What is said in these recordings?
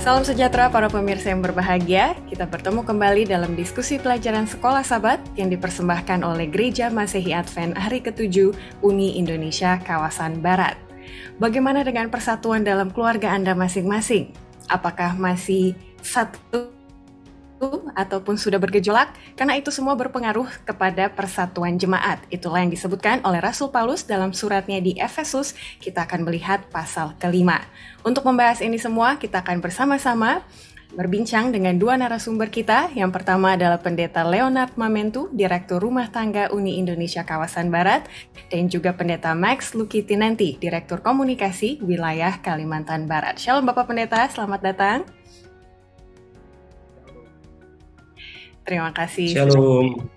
Salam sejahtera para pemirsa yang berbahagia. Kita bertemu kembali dalam diskusi pelajaran Sekolah Sabat yang dipersembahkan oleh Gereja Masehi Advent Hari ke-7 Uni Indonesia Kawasan Barat. Bagaimana dengan persatuan dalam keluarga Anda masing-masing? Apakah masih satu ataupun sudah bergejolak? Karena itu semua berpengaruh kepada persatuan jemaat. Itulah yang disebutkan oleh Rasul Paulus dalam suratnya di Efesus. Kita akan melihat pasal ke-5. Untuk membahas ini semua, kita akan bersama-sama berbincang dengan dua narasumber kita. Yang pertama adalah Pendeta Leonard Mamentu, Direktur Rumah Tangga Uni Indonesia Kawasan Barat, dan juga Pendeta Max Lucky Tinanti, Direktur Komunikasi Wilayah Kalimantan Barat. Shalom Bapak Pendeta, selamat datang. Terima kasih. Shalom.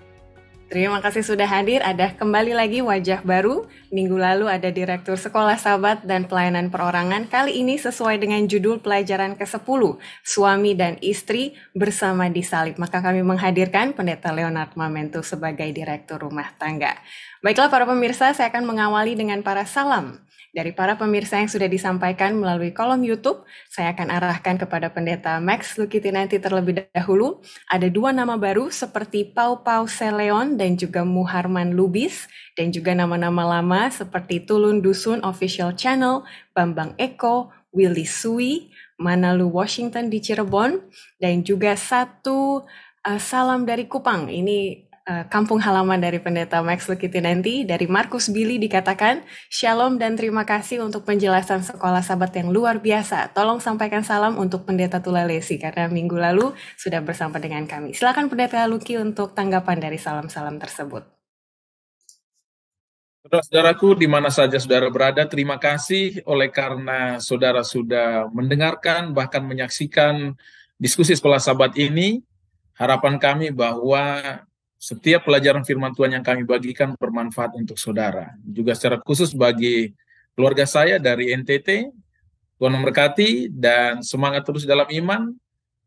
Terima kasih sudah hadir. Ada kembali lagi wajah baru. Minggu lalu ada Direktur Sekolah Sabat dan Pelayanan Perorangan. Kali ini sesuai dengan judul pelajaran ke-10, Suami dan Istri Bersama Disalib. Maka kami menghadirkan Pendeta Leonard Mamentu sebagai Direktur Rumah Tangga. Baiklah para pemirsa, saya akan mengawali dengan para salam. Dari para pemirsa yang sudah disampaikan melalui kolom YouTube, saya akan arahkan kepada Pendeta Max Lucky Tinanti terlebih dahulu. Ada dua nama baru seperti Pau Pau Seleon dan juga Muharman Lubis, dan juga nama-nama lama seperti Tulun Dusun Official Channel, Bambang Eko, Willy Sui, Manalu Washington di Cirebon, dan juga satu salam dari Kupang. Ini kampung halaman dari Pendeta Max Lucky Tinanti, dari Markus Billy dikatakan, Shalom dan terima kasih untuk penjelasan Sekolah Sabat yang luar biasa. Tolong sampaikan salam untuk Pendeta Tulalesi, karena minggu lalu sudah bersama dengan kami. Silakan Pendeta Lucky untuk tanggapan dari salam-salam tersebut. Saudara-saudaraku, di mana saja saudara berada, terima kasih oleh karena saudara sudah mendengarkan, bahkan menyaksikan diskusi Sekolah Sabat ini. Harapan kami bahwa setiap pelajaran firman Tuhan yang kami bagikan bermanfaat untuk saudara. Juga secara khusus bagi keluarga saya dari NTT, Tuhan memberkati dan semangat terus dalam iman,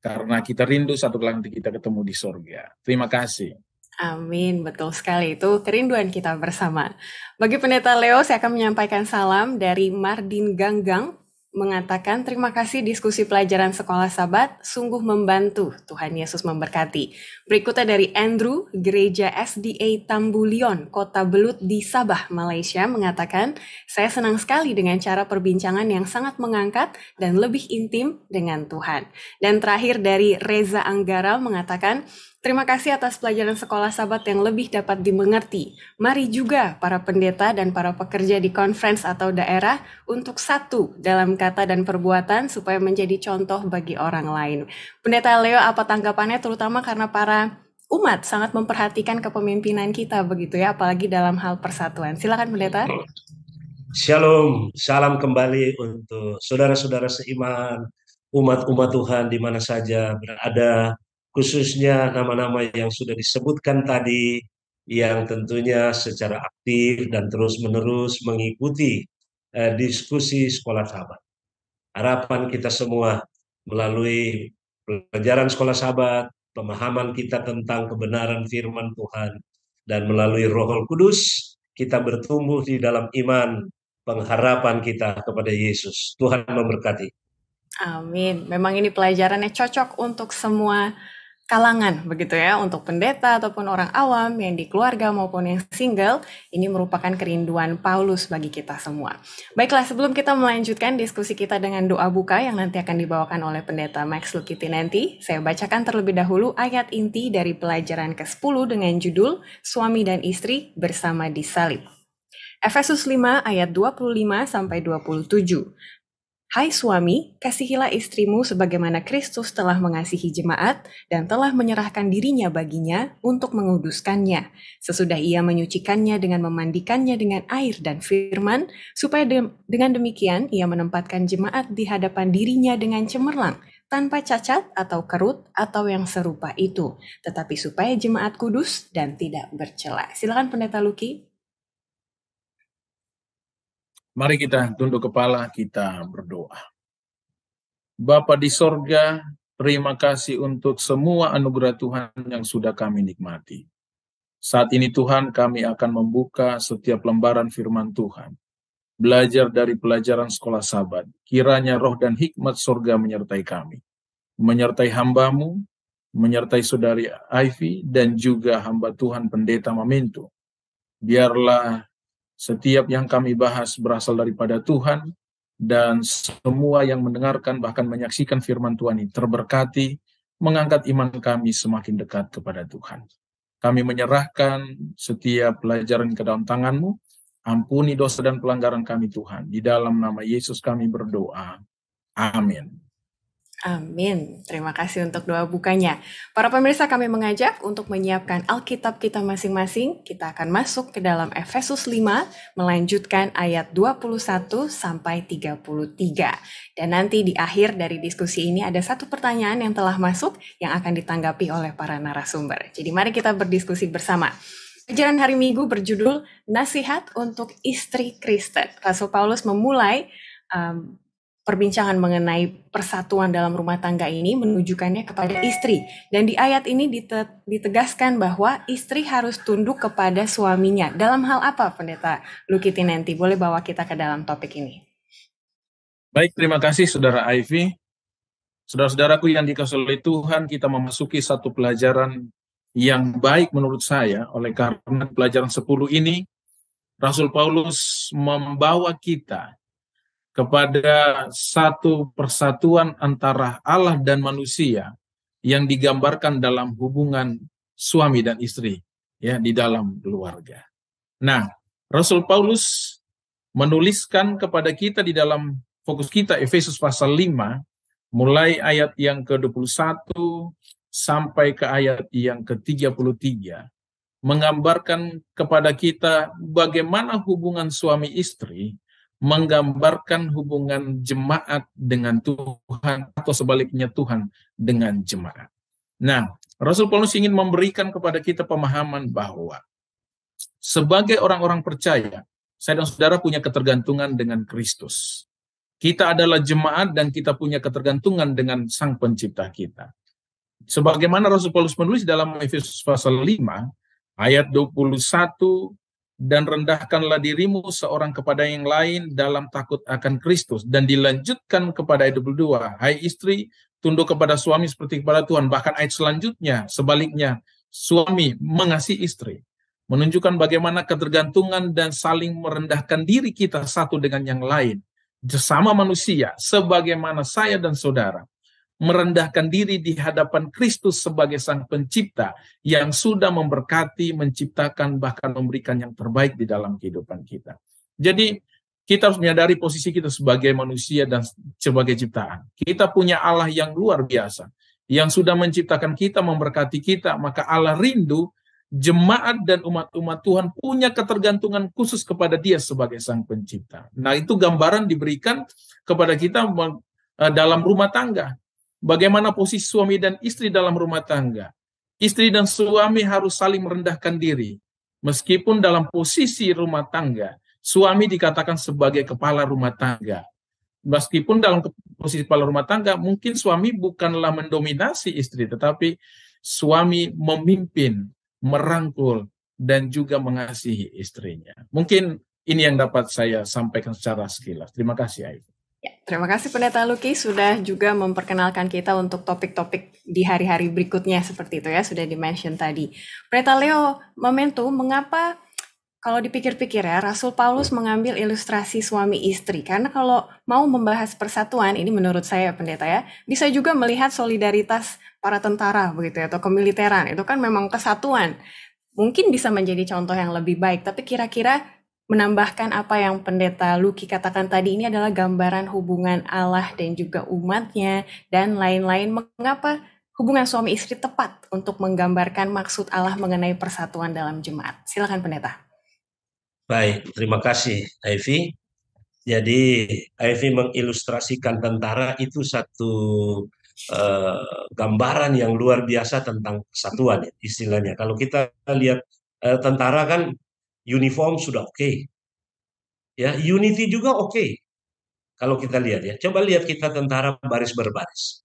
karena kita rindu satu kali nanti kita ketemu di sorga. Terima kasih. Amin, betul sekali. Itu kerinduan kita bersama. Bagi Pendeta Leo, saya akan menyampaikan salam dari Mardin Ganggang, mengatakan terima kasih diskusi pelajaran Sekolah Sabat sungguh membantu. Tuhan Yesus memberkati. Berikutnya dari Andrew, Gereja SDA Tambulion, Kota Belut di Sabah, Malaysia, mengatakan saya senang sekali dengan cara perbincangan yang sangat mengangkat dan lebih intim dengan Tuhan. Dan terakhir dari Reza Anggara mengatakan terima kasih atas pelajaran Sekolah Sabat yang lebih dapat dimengerti. Mari juga para pendeta dan para pekerja di conference atau daerah untuk satu dalam kata dan perbuatan supaya menjadi contoh bagi orang lain. Pendeta Leo, apa tanggapannya terutama karena para umat sangat memperhatikan kepemimpinan kita begitu ya, apalagi dalam hal persatuan. Silakan Pendeta. Shalom, salam kembali untuk saudara-saudara seiman, umat-umat Tuhan di mana saja berada, khususnya nama-nama yang sudah disebutkan tadi, yang tentunya secara aktif dan terus-menerus mengikuti diskusi Sekolah Sabat. Harapan kita semua melalui pelajaran Sekolah Sabat, pemahaman kita tentang kebenaran firman Tuhan, dan melalui Roh Kudus, kita bertumbuh di dalam iman, pengharapan kita kepada Yesus. Tuhan memberkati. Amin. Memang ini pelajarannya cocok untuk semua kalangan begitu ya, untuk pendeta ataupun orang awam yang di keluarga maupun yang single. Ini merupakan kerinduan Paulus bagi kita semua. Baiklah, sebelum kita melanjutkan diskusi kita dengan doa buka yang nanti akan dibawakan oleh Pendeta Max Lucky Tinanti, saya bacakan terlebih dahulu ayat inti dari pelajaran ke-10 dengan judul Suami dan Istri Bersama Disalib. Efesus 5 ayat 25-27. Hai suami, kasihilah istrimu sebagaimana Kristus telah mengasihi jemaat dan telah menyerahkan dirinya baginya untuk menguduskannya, sesudah ia menyucikannya dengan memandikannya dengan air dan firman, supaya dengan demikian ia menempatkan jemaat di hadapan dirinya dengan cemerlang, tanpa cacat atau kerut atau yang serupa itu, tetapi supaya jemaat kudus dan tidak bercela. Silakan Pendeta Lucky. Mari kita tunduk kepala, kita berdoa. Bapa di sorga, terima kasih untuk semua anugerah Tuhan yang sudah kami nikmati. Saat ini Tuhan, kami akan membuka setiap lembaran firman Tuhan. Belajar dari pelajaran Sekolah Sabat. Kiranya roh dan hikmat sorga menyertai kami. menyertai hamba-Mu, menyertai Saudari Ivy, dan juga hamba Tuhan Pendeta Mamento. Biarlah setiap yang kami bahas berasal daripada Tuhan, dan semua yang mendengarkan bahkan menyaksikan firman Tuhan ini terberkati, mengangkat iman kami semakin dekat kepada Tuhan. Kami menyerahkan setiap pelajaran ke dalam tangan-Mu. Ampuni dosa dan pelanggaran kami Tuhan. Di dalam nama Yesus kami berdoa. Amin. Amin. Terima kasih untuk doa bukanya. Para pemirsa, kami mengajak untuk menyiapkan Alkitab kita masing-masing. Kita akan masuk ke dalam Efesus 5, melanjutkan ayat 21 sampai 33. Dan nanti di akhir dari diskusi ini ada satu pertanyaan yang telah masuk yang akan ditanggapi oleh para narasumber. Jadi mari kita berdiskusi bersama. Pelajaran hari Minggu berjudul Nasihat untuk Istri Kristen. Rasul Paulus memulai perbincangan mengenai persatuan dalam rumah tangga ini menunjukkannya kepada istri. Dan di ayat ini ditegaskan bahwa istri harus tunduk kepada suaminya. Dalam hal apa, Pendeta Lucky Tinenti? Boleh bawa kita ke dalam topik ini. Baik, terima kasih Saudara Ivy. Saudara-saudaraku yang dikasihi oleh Tuhan, kita memasuki satu pelajaran yang baik menurut saya. Oleh karena pelajaran 10 ini, Rasul Paulus membawa kita kepada satu persatuan antara Allah dan manusia yang digambarkan dalam hubungan suami dan istri, ya, di dalam keluarga. Nah, Rasul Paulus menuliskan kepada kita di dalam fokus kita Efesus pasal 5, mulai ayat yang ke-21 sampai ke ayat yang ke-33, menggambarkan kepada kita bagaimana hubungan suami istri menggambarkan hubungan jemaat dengan Tuhan, atau sebaliknya Tuhan dengan jemaat. Nah, Rasul Paulus ingin memberikan kepada kita pemahaman bahwa sebagai orang-orang percaya, saya dan saudara punya ketergantungan dengan Kristus. Kita adalah jemaat dan kita punya ketergantungan dengan Sang Pencipta kita. Sebagaimana Rasul Paulus menulis dalam Efesus pasal 5, ayat 21, dan rendahkanlah dirimu seorang kepada yang lain dalam takut akan Kristus. Dan dilanjutkan kepada ayat 22, hai istri, tunduk kepada suami seperti kepada Tuhan. Bahkan ayat selanjutnya, sebaliknya, suami mengasihi istri. Menunjukkan bagaimana ketergantungan dan saling merendahkan diri kita satu dengan yang lain. Sesama manusia, sebagaimana saya dan saudara merendahkan diri di hadapan Kristus sebagai Sang Pencipta yang sudah memberkati, menciptakan, bahkan memberikan yang terbaik di dalam kehidupan kita. Jadi kita harus menyadari posisi kita sebagai manusia dan sebagai ciptaan. Kita punya Allah yang luar biasa, yang sudah menciptakan kita, memberkati kita, maka Allah rindu jemaat dan umat-umat Tuhan punya ketergantungan khusus kepada Dia sebagai Sang Pencipta. Nah, itu gambaran diberikan kepada kita dalam rumah tangga. Bagaimana posisi suami dan istri dalam rumah tangga. Istri dan suami harus saling merendahkan diri. Meskipun dalam posisi rumah tangga, suami dikatakan sebagai kepala rumah tangga. Meskipun dalam posisi kepala rumah tangga, mungkin suami bukanlah mendominasi istri, tetapi suami memimpin, merangkul, dan juga mengasihi istrinya. Mungkin ini yang dapat saya sampaikan secara sekilas. Terima kasih, Ayu. Ya, terima kasih Pendeta Lucky sudah juga memperkenalkan kita untuk topik-topik di hari-hari berikutnya seperti itu ya, sudah di-mention tadi. Pendeta Leo Mamento, mengapa kalau dipikir-pikir ya, Rasul Paulus mengambil ilustrasi suami istri? Karena kalau mau membahas persatuan, ini menurut saya Pendeta ya, bisa juga melihat solidaritas para tentara begitu ya, atau kemiliteran, itu kan memang kesatuan. Mungkin bisa menjadi contoh yang lebih baik, tapi kira-kira menambahkan apa yang Pendeta Lucky katakan tadi, ini adalah gambaran hubungan Allah dan juga umatnya dan lain-lain. Mengapa hubungan suami istri tepat untuk menggambarkan maksud Allah mengenai persatuan dalam jemaat? Silakan Pendeta. Baik, terima kasih Ivy. Jadi Ivy mengilustrasikan tentara itu satu gambaran yang luar biasa tentang persatuan istilahnya. Kalau kita lihat tentara kan uniform sudah oke. Ya, unity juga oke. Kalau kita lihat ya, coba lihat kita tentara baris berbaris.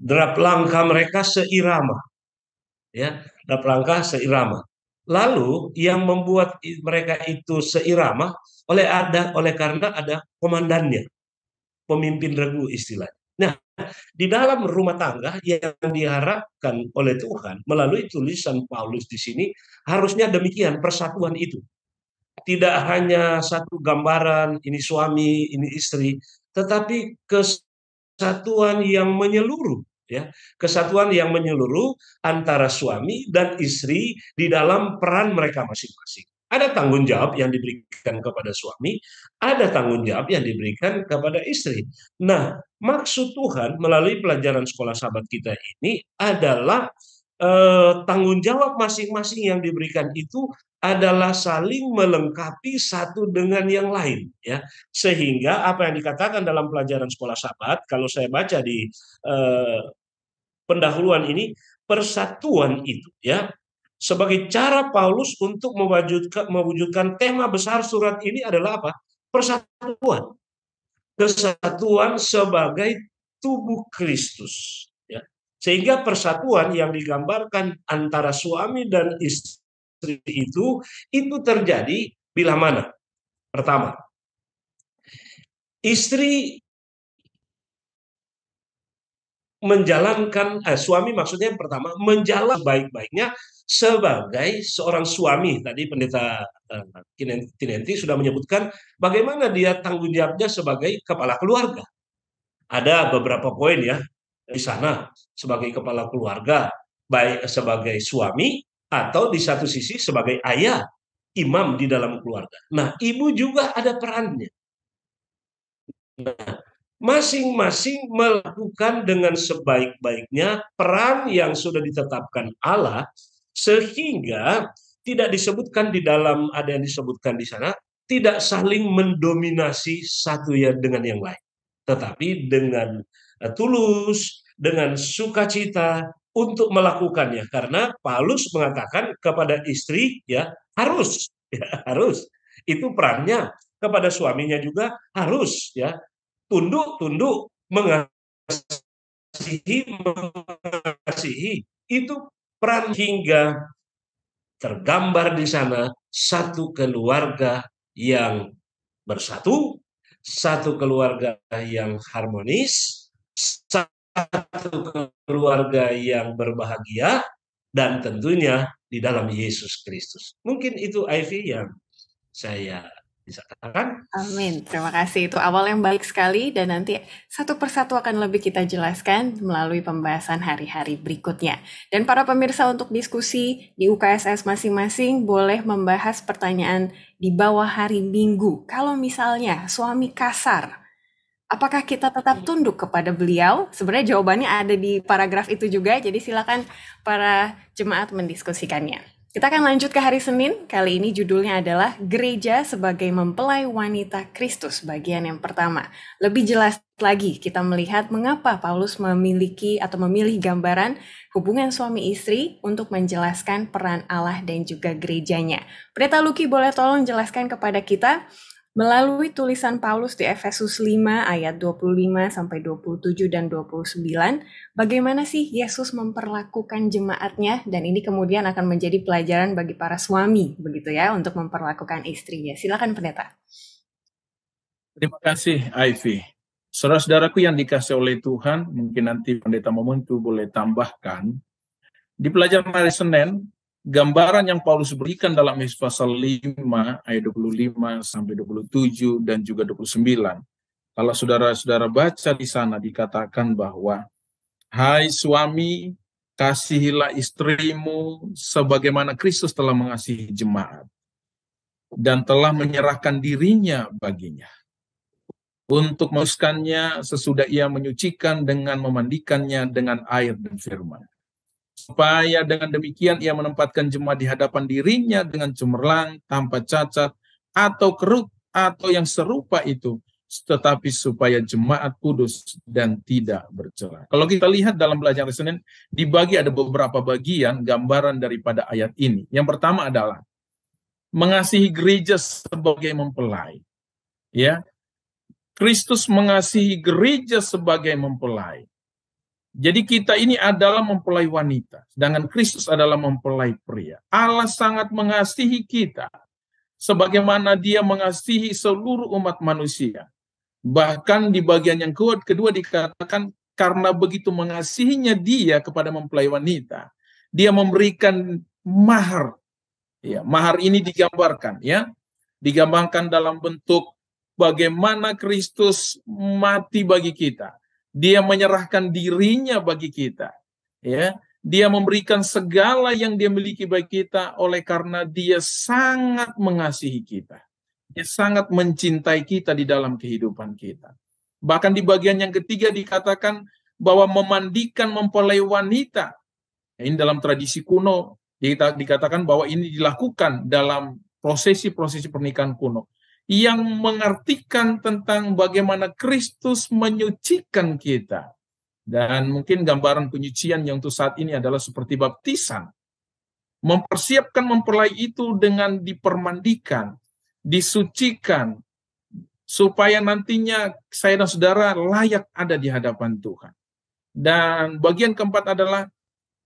Derap langkah mereka seirama. Ya, derap langkah seirama. Lalu yang membuat mereka itu seirama oleh karena ada komandannya, pemimpin regu istilahnya. Nah, di dalam rumah tangga yang diharapkan oleh Tuhan melalui tulisan Paulus di sini harusnya demikian persatuan itu. Tidak hanya satu gambaran ini suami, ini istri, tetapi kesatuan yang menyeluruh, ya, kesatuan yang menyeluruh antara suami dan istri di dalam peran mereka masing-masing. Ada tanggung jawab yang diberikan kepada suami, ada tanggung jawab yang diberikan kepada istri. Nah, maksud Tuhan melalui pelajaran sekolah sahabat kita ini adalah tanggung jawab masing-masing yang diberikan itu adalah saling melengkapi satu dengan yang lain, ya, sehingga apa yang dikatakan dalam pelajaran sekolah sahabat, kalau saya baca di pendahuluan ini, persatuan itu, ya, sebagai cara Paulus untuk mewujudkan tema besar surat ini adalah apa? Persatuan, kesatuan sebagai tubuh Kristus, ya. Sehingga persatuan yang digambarkan antara suami dan istri itu terjadi bila mana? Pertama, istri menjalankan, suami maksudnya yang pertama menjalankan baik-baiknya sebagai seorang suami. Tadi pendeta Tinenti sudah menyebutkan bagaimana dia tanggung jawabnya sebagai kepala keluarga. Ada beberapa poin ya di sana, sebagai kepala keluarga, baik sebagai suami atau di satu sisi sebagai ayah, imam di dalam keluarga. Nah, ibu juga ada perannya. Nah, masing-masing melakukan dengan sebaik-baiknya peran yang sudah ditetapkan Allah, sehingga tidak disebutkan di dalam, ada yang disebutkan di sana, tidak saling mendominasi satu ya dengan yang lain, tetapi dengan tulus, dengan sukacita untuk melakukannya. Karena Paulus mengatakan kepada istri, ya harus, ya harus, itu perannya. Kepada suaminya juga harus, ya, tunduk, mengasihi, itu peran, hingga tergambar di sana satu keluarga yang bersatu, satu keluarga yang harmonis, satu keluarga yang berbahagia, dan tentunya di dalam Yesus Kristus. Mungkin itu Ivy yang saya bisa katakan. Amin. Terima kasih. Itu awal yang baik sekali dan nanti satu persatu akan lebih kita jelaskan melalui pembahasan hari-hari berikutnya. Dan para pemirsa, untuk diskusi di UKSS masing-masing boleh membahas pertanyaan di bawah hari Minggu. Kalau misalnya suami kasar, apakah kita tetap tunduk kepada beliau? Sebenarnya jawabannya ada di paragraf itu juga, jadi silakan para jemaat mendiskusikannya. Kita akan lanjut ke hari Senin. Kali ini judulnya adalah Gereja sebagai Mempelai Wanita Kristus, bagian yang pertama. Lebih jelas lagi kita melihat mengapa Paulus memilih gambaran hubungan suami istri untuk menjelaskan peran Allah dan juga gerejanya. Pendeta Luki boleh tolong jelaskan kepada kita melalui tulisan Paulus di Efesus 5 ayat 25 sampai 27 dan 29, bagaimana sih Yesus memperlakukan jemaatnya, dan ini kemudian akan menjadi pelajaran bagi para suami, begitu ya, untuk memperlakukan istrinya. Silakan pendeta. Terima kasih Ivy. Saudara-saudaraku yang dikasih oleh Tuhan, mungkin nanti pendeta Momentu boleh tambahkan. Di pelajaran hari Senin, gambaran yang Paulus berikan dalam pasal 5 ayat 25 sampai 27 dan juga 29. Kalau saudara-saudara baca di sana dikatakan bahwa, hai suami, kasihilah istrimu sebagaimana Kristus telah mengasihi jemaat dan telah menyerahkan dirinya baginya untuk menguduskannya sesudah ia menyucikan dengan memandikannya dengan air dan firman, supaya dengan demikian ia menempatkan jemaat di hadapan dirinya dengan cemerlang, tanpa cacat atau kerut atau yang serupa itu, tetapi supaya jemaat kudus dan tidak bercela. Kalau kita lihat dalam pelajaran Senin, dibagi ada beberapa bagian gambaran daripada ayat ini. Yang pertama adalah mengasihi gereja sebagai mempelai. Ya, Kristus mengasihi gereja sebagai mempelai. Jadi kita ini adalah mempelai wanita, sedangkan Kristus adalah mempelai pria. Allah sangat mengasihi kita, sebagaimana Dia mengasihi seluruh umat manusia. Bahkan di bagian yang kedua dikatakan karena begitu mengasihinya dia kepada mempelai wanita, dia memberikan mahar. Ya, mahar ini digambarkan dalam bentuk bagaimana Kristus mati bagi kita. Dia menyerahkan dirinya bagi kita. Ya, dia memberikan segala yang dia miliki bagi kita oleh karena dia sangat mengasihi kita. Dia sangat mencintai kita di dalam kehidupan kita. Bahkan di bagian yang ketiga dikatakan bahwa memandikan mempelai wanita. Ini dalam tradisi kuno dikatakan bahwa ini dilakukan dalam prosesi-prosesi pernikahan kuno yang mengartikan tentang bagaimana Kristus menyucikan kita. Dan mungkin gambaran penyucian yang untuk saat ini adalah seperti baptisan. Mempersiapkan mempelai itu dengan dipermandikan, disucikan, supaya nantinya saya dan saudara layak ada di hadapan Tuhan. Dan bagian keempat adalah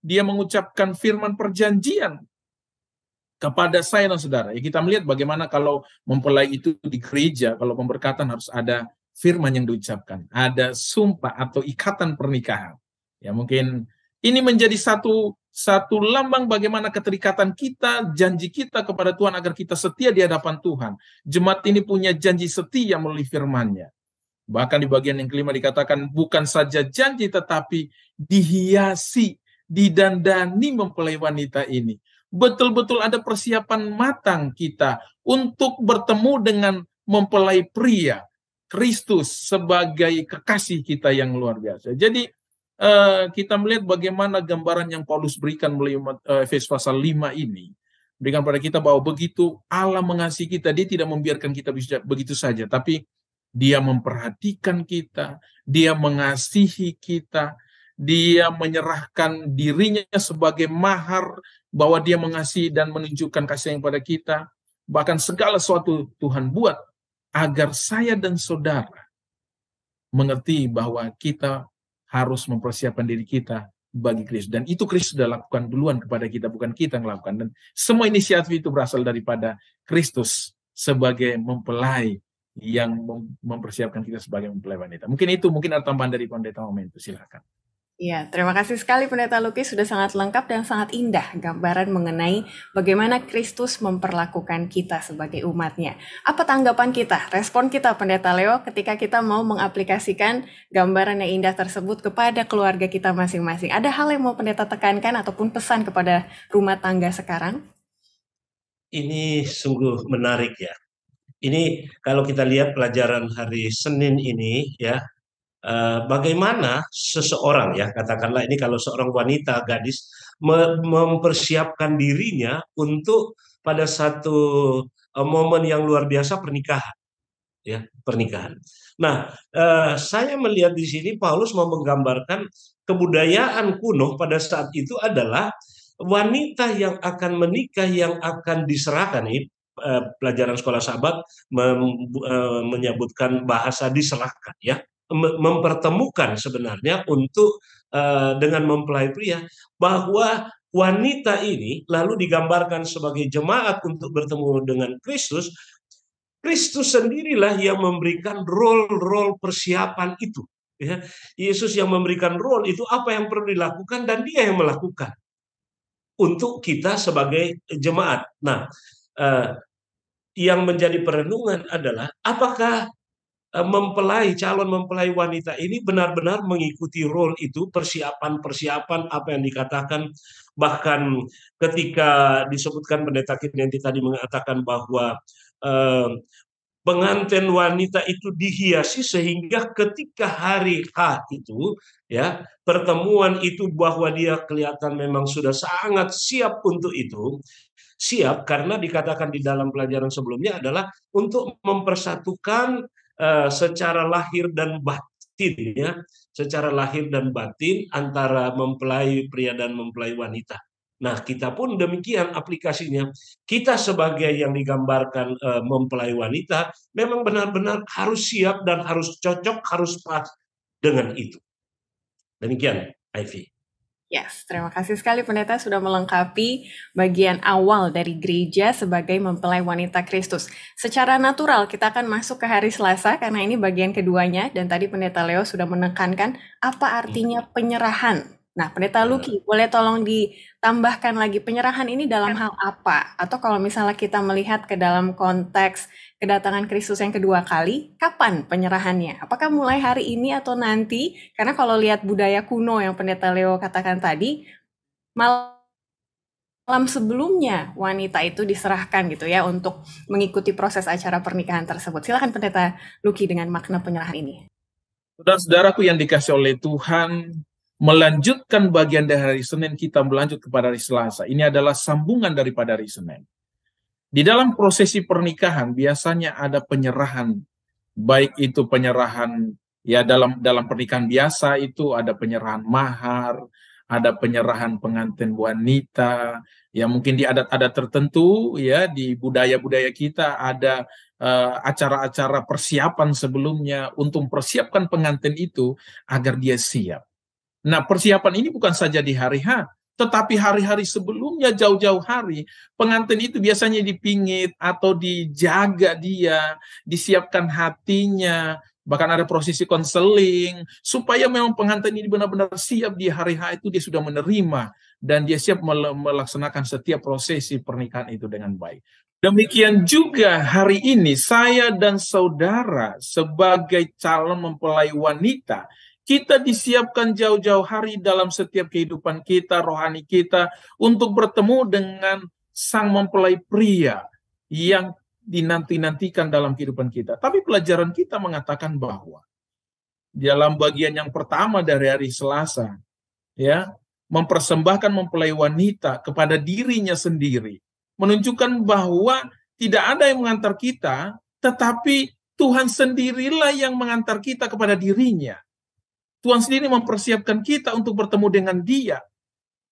dia mengucapkan firman perjanjian kepada saya dan saudara. Ya, kita melihat bagaimana kalau mempelai itu di gereja, kalau pemberkatan harus ada firman yang diucapkan, ada sumpah atau ikatan pernikahan. Ya, mungkin ini menjadi satu lambang bagaimana keterikatan kita, janji kita kepada Tuhan agar kita setia di hadapan Tuhan. Jemaat ini punya janji setia melalui firman-Nya. Bahkan di bagian yang kelima dikatakan bukan saja janji tetapi dihiasi, didandani mempelai wanita ini. Betul-betul ada persiapan matang kita untuk bertemu dengan mempelai pria, Kristus sebagai kekasih kita yang luar biasa. Jadi kita melihat bagaimana gambaran yang Paulus berikan melalui Efesus pasal 5 ini, berikan pada kita bahwa begitu Allah mengasihi kita, dia tidak membiarkan kita begitu saja, tapi dia memperhatikan kita, dia mengasihi kita, dia menyerahkan dirinya sebagai mahar, bahwa dia mengasihi dan menunjukkan kasih yang pada kita. Bahkan segala sesuatu Tuhan buat agar saya dan saudara mengerti bahwa kita harus mempersiapkan diri kita bagi Kristus. Dan itu Kristus sudah lakukan duluan kepada kita, bukan kita yang melakukan. Dan semua inisiatif itu berasal daripada Kristus sebagai mempelai yang mempersiapkan kita sebagai mempelai wanita. Mungkin ada tambahan dari Pendeta Momento, silakan. Ya, terima kasih sekali Pendeta Luki, sudah sangat lengkap dan sangat indah gambaran mengenai bagaimana Kristus memperlakukan kita sebagai umatnya. Apa tanggapan kita, respon kita Pendeta Leo ketika kita mau mengaplikasikan gambaran yang indah tersebut kepada keluarga kita masing-masing? Ada hal yang mau Pendeta tekankan ataupun pesan kepada rumah tangga sekarang? Ini sungguh menarik ya. Ini kalau kita lihat pelajaran hari Senin ini ya, bagaimana seseorang ya, katakanlah ini kalau seorang wanita, gadis mempersiapkan dirinya untuk pada satu momen yang luar biasa, pernikahan ya, pernikahan. Nah, saya melihat di sini Paulus mau menggambarkan kebudayaan kuno pada saat itu adalah wanita yang akan menikah, yang akan diserahkan. Ini pelajaran sekolah sahabat menyebutkan bahasa diserahkan ya, mempertemukan sebenarnya untuk dengan mempelai pria, bahwa wanita ini lalu digambarkan sebagai jemaat untuk bertemu dengan Kristus. Kristus sendirilah yang memberikan role persiapan itu ya. Yesus yang memberikan role itu, apa yang perlu dilakukan, dan dia yang melakukan untuk kita sebagai jemaat. Nah, yang menjadi perenungan adalah apakah calon mempelai wanita ini benar-benar mengikuti role itu, persiapan apa yang dikatakan. Bahkan ketika disebutkan Pendeta Kinenti tadi mengatakan bahwa pengantin wanita itu dihiasi sehingga ketika hari H itu ya, pertemuan itu, bahwa dia kelihatan memang sudah sangat siap untuk itu. Siap karena dikatakan di dalam pelajaran sebelumnya adalah untuk mempersatukan secara lahir dan batin ya, secara lahir dan batin antara mempelai pria dan mempelai wanita. Nah, kita pun demikian aplikasinya. Kita sebagai yang digambarkan mempelai wanita memang benar-benar harus siap dan harus cocok, harus pas dengan itu. Demikian, Ivy. Yes, terima kasih sekali Pendeta sudah melengkapi bagian awal dari gereja sebagai mempelai wanita Kristus. Secara natural kita akan masuk ke hari Selasa karena ini bagian keduanya dan tadi Pendeta Leo sudah menekankan apa artinya penyerahan. Nah, Pendeta Luki, boleh tolong ditambahkan lagi penyerahan ini dalam hal apa? Atau kalau misalnya kita melihat ke dalam konteks kedatangan Kristus yang kedua kali, kapan penyerahannya? Apakah mulai hari ini atau nanti? Karena kalau lihat budaya kuno yang Pendeta Leo katakan tadi, malam sebelumnya wanita itu diserahkan gitu ya untuk mengikuti proses acara pernikahan tersebut. Silakan Pendeta Luki dengan makna penyerahan ini. Saudara-saudaraku yang dikasih oleh Tuhan, melanjutkan bagian dari hari Senin, kita melanjut kepada hari Selasa. Ini adalah sambungan daripada hari Senin. Di dalam prosesi pernikahan biasanya ada penyerahan, baik itu penyerahan ya dalam pernikahan biasa itu ada penyerahan mahar, ada penyerahan pengantin wanita, ya mungkin di adat-adat tertentu ya di budaya-budaya kita ada acara-acara persiapan sebelumnya untuk mempersiapkan pengantin itu agar dia siap. Nah, persiapan ini bukan saja di hari H, tetapi hari-hari sebelumnya, jauh-jauh hari, pengantin itu biasanya dipingit atau dijaga dia, disiapkan hatinya, bahkan ada prosesi konseling, supaya memang pengantin ini benar-benar siap di hari H itu dia sudah menerima, dan dia siap melaksanakan setiap prosesi pernikahan itu dengan baik. Demikian juga hari ini, saya dan saudara sebagai calon mempelai wanita, kita disiapkan jauh-jauh hari dalam setiap kehidupan kita, rohani kita, untuk bertemu dengan sang mempelai pria yang dinanti-nantikan dalam kehidupan kita. Tapi pelajaran kita mengatakan bahwa dalam bagian yang pertama dari hari Selasa, ya, mempersembahkan mempelai wanita kepada dirinya sendiri, menunjukkan bahwa tidak ada yang mengantar kita, tetapi Tuhan sendirilah yang mengantar kita kepada dirinya. Tuhan sendiri mempersiapkan kita untuk bertemu dengan Dia.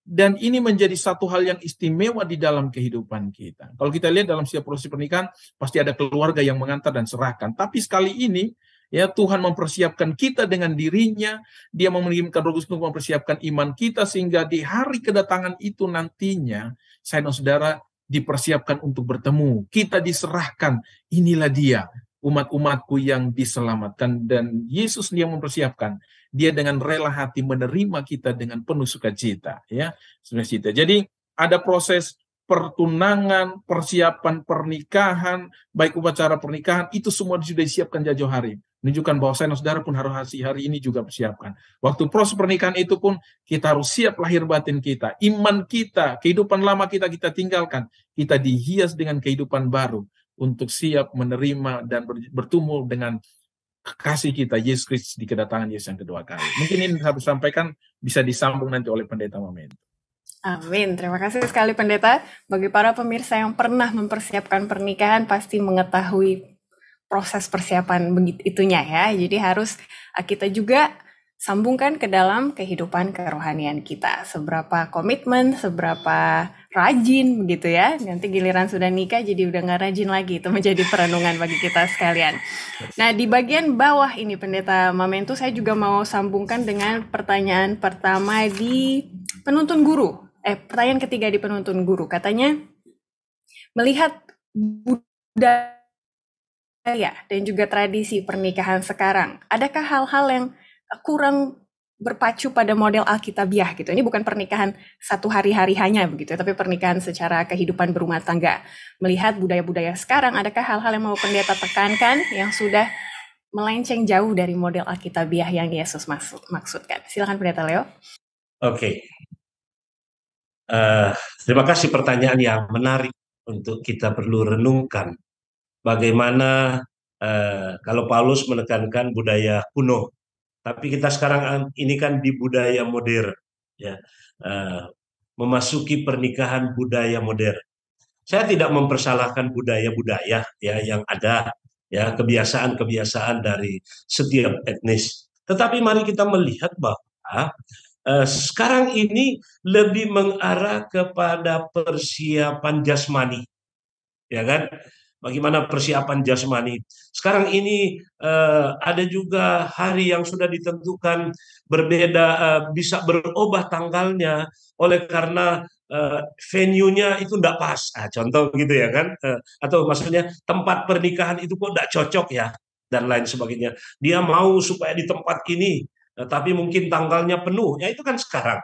Dan ini menjadi satu hal yang istimewa di dalam kehidupan kita. Kalau kita lihat dalam setiap proses pernikahan, pasti ada keluarga yang mengantar dan serahkan. Tapi sekali ini, ya Tuhan mempersiapkan kita dengan dirinya. Dia mengirimkan Roh Kudus untuk mempersiapkan iman kita, sehingga di hari kedatangan itu nantinya, saya dan saudara dipersiapkan untuk bertemu. Kita diserahkan, inilah Dia, umat-umatku yang diselamatkan. Dan Yesus dia mempersiapkan. Dia dengan rela hati menerima kita dengan penuh sukacita, ya, sukacita. Jadi ada proses pertunangan, persiapan pernikahan, baik upacara pernikahan, itu semua sudah disiapkan jauh-jauh hari. Menunjukkan bahwa saya dan saudara pun harus hari ini juga persiapkan. Waktu proses pernikahan itu pun kita harus siap lahir batin kita, iman kita, kehidupan lama kita tinggalkan. Kita dihias dengan kehidupan baru untuk siap menerima dan bertumbuh dengan kekasih kita Yesus Kristus di kedatangan Yesus yang kedua kali. Mungkin ini harus sampaikan, bisa disambung nanti oleh Pendeta Mamento. Amin. Terima kasih sekali Pendeta. Bagi para pemirsa yang pernah mempersiapkan pernikahan pasti mengetahui proses persiapan begitunya ya. Jadi harus kita juga sambungkan ke dalam kehidupan kerohanian kita. Seberapa komitmen, seberapa rajin begitu ya. Nanti giliran sudah nikah jadi udah gak rajin lagi. Itu menjadi perenungan bagi kita sekalian. Nah di bagian bawah ini Pendeta Mamento, saya juga mau sambungkan dengan pertanyaan pertama di penuntun guru. Pertanyaan ketiga di penuntun guru. Katanya melihat budaya dan juga tradisi pernikahan sekarang, adakah hal-hal yang kurang berpacu pada model Alkitabiah gitu? Ini bukan pernikahan satu hari-hari hanya begitu, tapi pernikahan secara kehidupan berumah tangga. Melihat budaya-budaya sekarang, adakah hal-hal yang mau Pendeta tekankan yang sudah melenceng jauh dari model Alkitabiah yang Yesus maksudkan? Silakan Pendeta Leo. Oke. Terima kasih pertanyaan yang menarik untuk kita perlu renungkan. Bagaimana kalau Paulus menekankan budaya kuno, tapi kita sekarang ini kan di budaya modern, ya, memasuki pernikahan budaya modern. Saya tidak mempersalahkan budaya-budaya ya yang ada, ya kebiasaan-kebiasaan dari setiap etnis. Tetapi mari kita melihat bahwa sekarang ini lebih mengarah kepada persiapan jasmani, ya kan? bagaimana persiapan jasmani. Sekarang ini ada juga hari yang sudah ditentukan berbeda, bisa berubah tanggalnya oleh karena venue-nya itu tidak pas. Contoh gitu ya kan, atau maksudnya tempat pernikahan itu kok tidak cocok ya, dan lain sebagainya. Dia mau supaya di tempat ini, tapi mungkin tanggalnya penuh. Ya itu kan sekarang.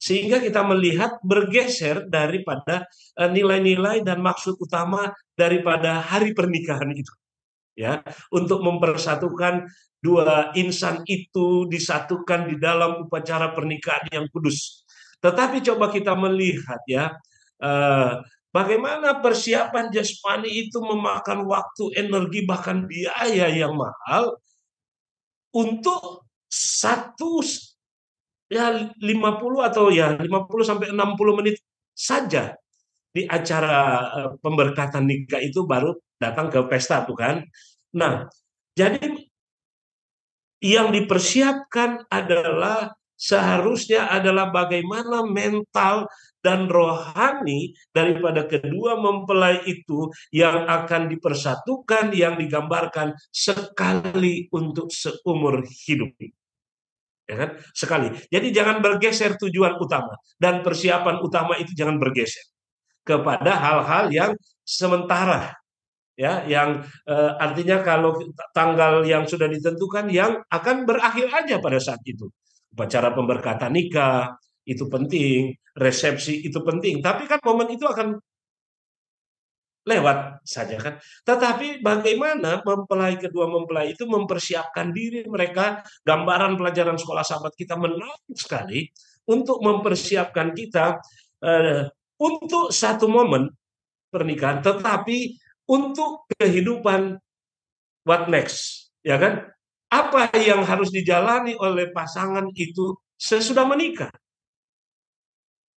Sehingga kita melihat bergeser daripada nilai-nilai dan maksud utama daripada hari pernikahan itu, ya, untuk mempersatukan dua insan itu disatukan di dalam upacara pernikahan yang kudus. Tetapi coba kita melihat ya, bagaimana persiapan jasmani itu memakan waktu, energi, bahkan biaya yang mahal untuk satu, ya 50 atau ya 50 sampai 60 menit saja di acara pemberkatan nikah itu baru datang ke pesta tuh kan. Nah, jadi yang dipersiapkan adalah seharusnya adalah bagaimana mental dan rohani daripada kedua mempelai itu yang akan dipersatukan, yang digambarkan sekali untuk seumur hidup. Ya kan? Sekali. Jadi jangan bergeser tujuan utama, dan persiapan utama itu jangan bergeser kepada hal-hal yang sementara, ya, yang artinya kalau tanggal yang sudah ditentukan yang akan berakhir aja pada saat itu. Upacara pemberkatan nikah itu penting, resepsi itu penting, tapi kan momen itu akan lewat saja kan. Tetapi bagaimana kedua mempelai itu mempersiapkan diri mereka, gambaran pelajaran sekolah sahabat kita menarik sekali untuk mempersiapkan kita untuk satu momen pernikahan, tetapi untuk kehidupan what next, ya kan? Apa yang harus dijalani oleh pasangan itu sesudah menikah?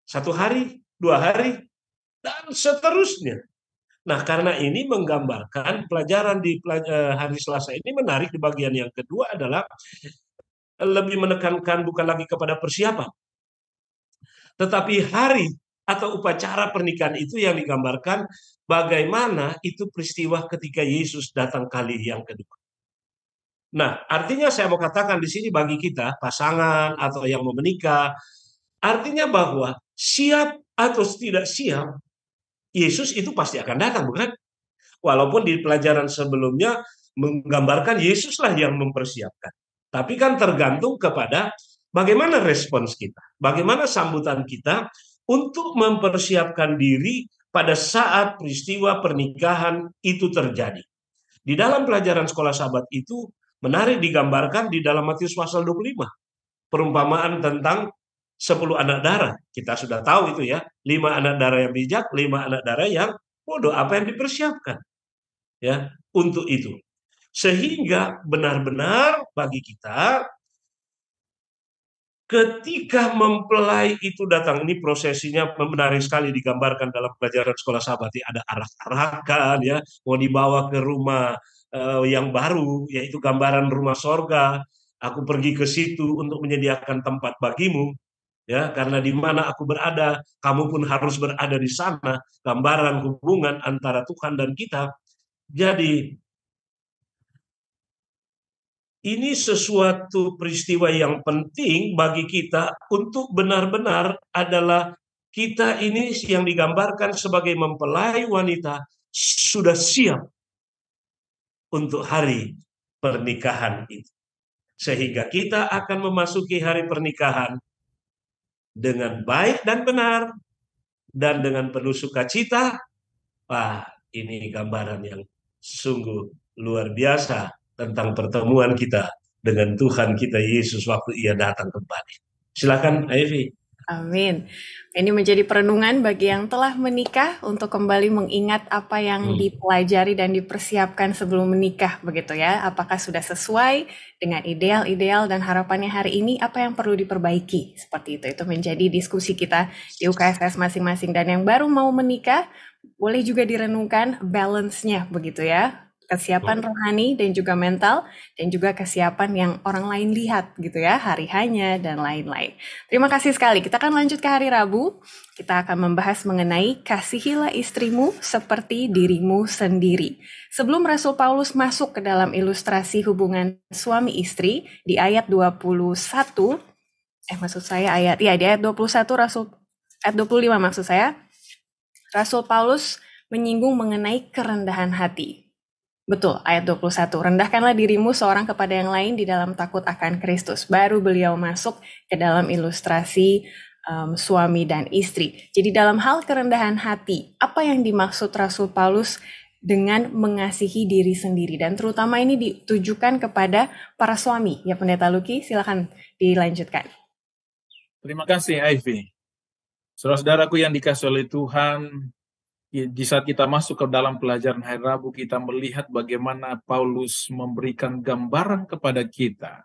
1 hari, 2 hari, dan seterusnya. Nah, karena ini menggambarkan pelajaran di hari Selasa ini menarik di bagian yang kedua adalah lebih menekankan bukan lagi kepada persiapan, tetapi hari atau upacara pernikahan itu yang digambarkan bagaimana itu peristiwa ketika Yesus datang kali yang kedua. Nah, artinya saya mau katakan di sini bagi kita pasangan atau yang mau menikah, artinya bahwa siap atau tidak siap, Yesus itu pasti akan datang, bukan? Walaupun di pelajaran sebelumnya menggambarkan Yesuslah yang mempersiapkan. Tapi kan tergantung kepada bagaimana respons kita, bagaimana sambutan kita untuk mempersiapkan diri pada saat peristiwa pernikahan itu terjadi. Di dalam pelajaran sekolah sahabat itu menarik digambarkan di dalam Matius pasal 25. Perumpamaan tentang 10 anak darah. Kita sudah tahu itu ya, 5 anak darah yang bijak, 5 anak darah yang bodoh. Apa yang dipersiapkan ya untuk itu, sehingga benar-benar bagi kita ketika mempelai itu datang, ini prosesinya menarik sekali digambarkan dalam pelajaran sekolah sahabat. Ada arak-arakan ya, mau dibawa ke rumah yang baru, yaitu gambaran rumah sorga. Aku pergi ke situ untuk menyediakan tempat bagimu, ya, karena di mana aku berada kamu pun harus berada di sana, gambaran hubungan antara Tuhan dan kita. Jadi ini sesuatu peristiwa yang penting bagi kita untuk benar-benar adalah kita ini yang digambarkan sebagai mempelai wanita sudah siap untuk hari pernikahan itu. Sehingga kita akan memasuki hari pernikahan dengan baik dan benar dan dengan penuh sukacita. Wah, ini gambaran yang sungguh luar biasa tentang pertemuan kita dengan Tuhan kita Yesus waktu Ia datang kembali. Silakan, Ivy. Amin. Ini menjadi perenungan bagi yang telah menikah untuk kembali mengingat apa yang dipelajari dan dipersiapkan sebelum menikah, begitu ya. Apakah sudah sesuai dengan ideal-ideal dan harapannya hari ini, apa yang perlu diperbaiki? Seperti itu menjadi diskusi kita di UKSS masing-masing. Dan yang baru mau menikah, boleh juga direnungkan balance-nya, begitu ya. kesiapan rohani dan juga mental, dan juga kesiapan yang orang lain lihat gitu ya, hari hanya dan lain-lain. Terima kasih sekali. Kita akan lanjut ke hari Rabu. Kita akan membahas mengenai kasihilah istrimu seperti dirimu sendiri. Sebelum Rasul Paulus masuk ke dalam ilustrasi hubungan suami istri di ayat 21, di ayat 21 ayat 25 maksud saya, Rasul Paulus menyinggung mengenai kerendahan hati. Betul, ayat 21. Rendahkanlah dirimu seorang kepada yang lain di dalam takut akan Kristus. Baru beliau masuk ke dalam ilustrasi suami dan istri. Jadi dalam hal kerendahan hati, apa yang dimaksud Rasul Paulus dengan mengasihi diri sendiri? Dan terutama ini ditujukan kepada para suami. Ya Pendeta Luki, silakan dilanjutkan. Terima kasih Ivy. Saudara-saudaraku yang dikasihi oleh Tuhan, di saat kita masuk ke dalam pelajaran hari Rabu, kita melihat bagaimana Paulus memberikan gambaran kepada kita.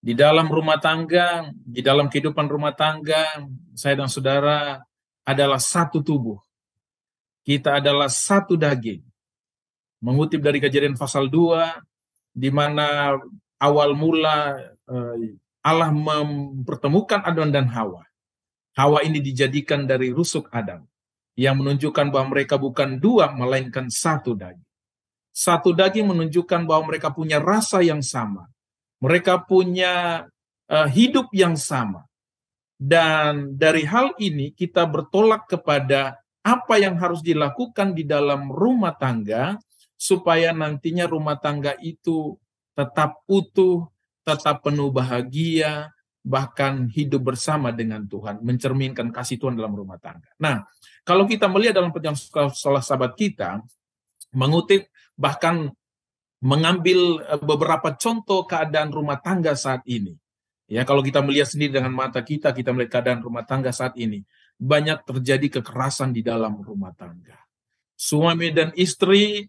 Di dalam rumah tangga, di dalam kehidupan rumah tangga, saya dan saudara adalah satu tubuh. Kita adalah satu daging. Mengutip dari Kejadian pasal 2, di mana awal mula Allah mempertemukan Adam dan Hawa. Hawa ini dijadikan dari rusuk Adam, yang menunjukkan bahwa mereka bukan dua, melainkan satu daging. Satu daging menunjukkan bahwa mereka punya rasa yang sama. Mereka punya hidup yang sama. Dan dari hal ini kita bertolak kepada apa yang harus dilakukan di dalam rumah tangga, supaya nantinya rumah tangga itu tetap utuh, tetap penuh bahagia, bahkan hidup bersama dengan Tuhan, mencerminkan kasih Tuhan dalam rumah tangga. Nah, kalau kita melihat dalam perjalanan sekolah sahabat kita, mengutip bahkan mengambil beberapa contoh keadaan rumah tangga saat ini. Ya, kalau kita melihat sendiri dengan mata kita, kita melihat keadaan rumah tangga saat ini, banyak terjadi kekerasan di dalam rumah tangga. Suami dan istri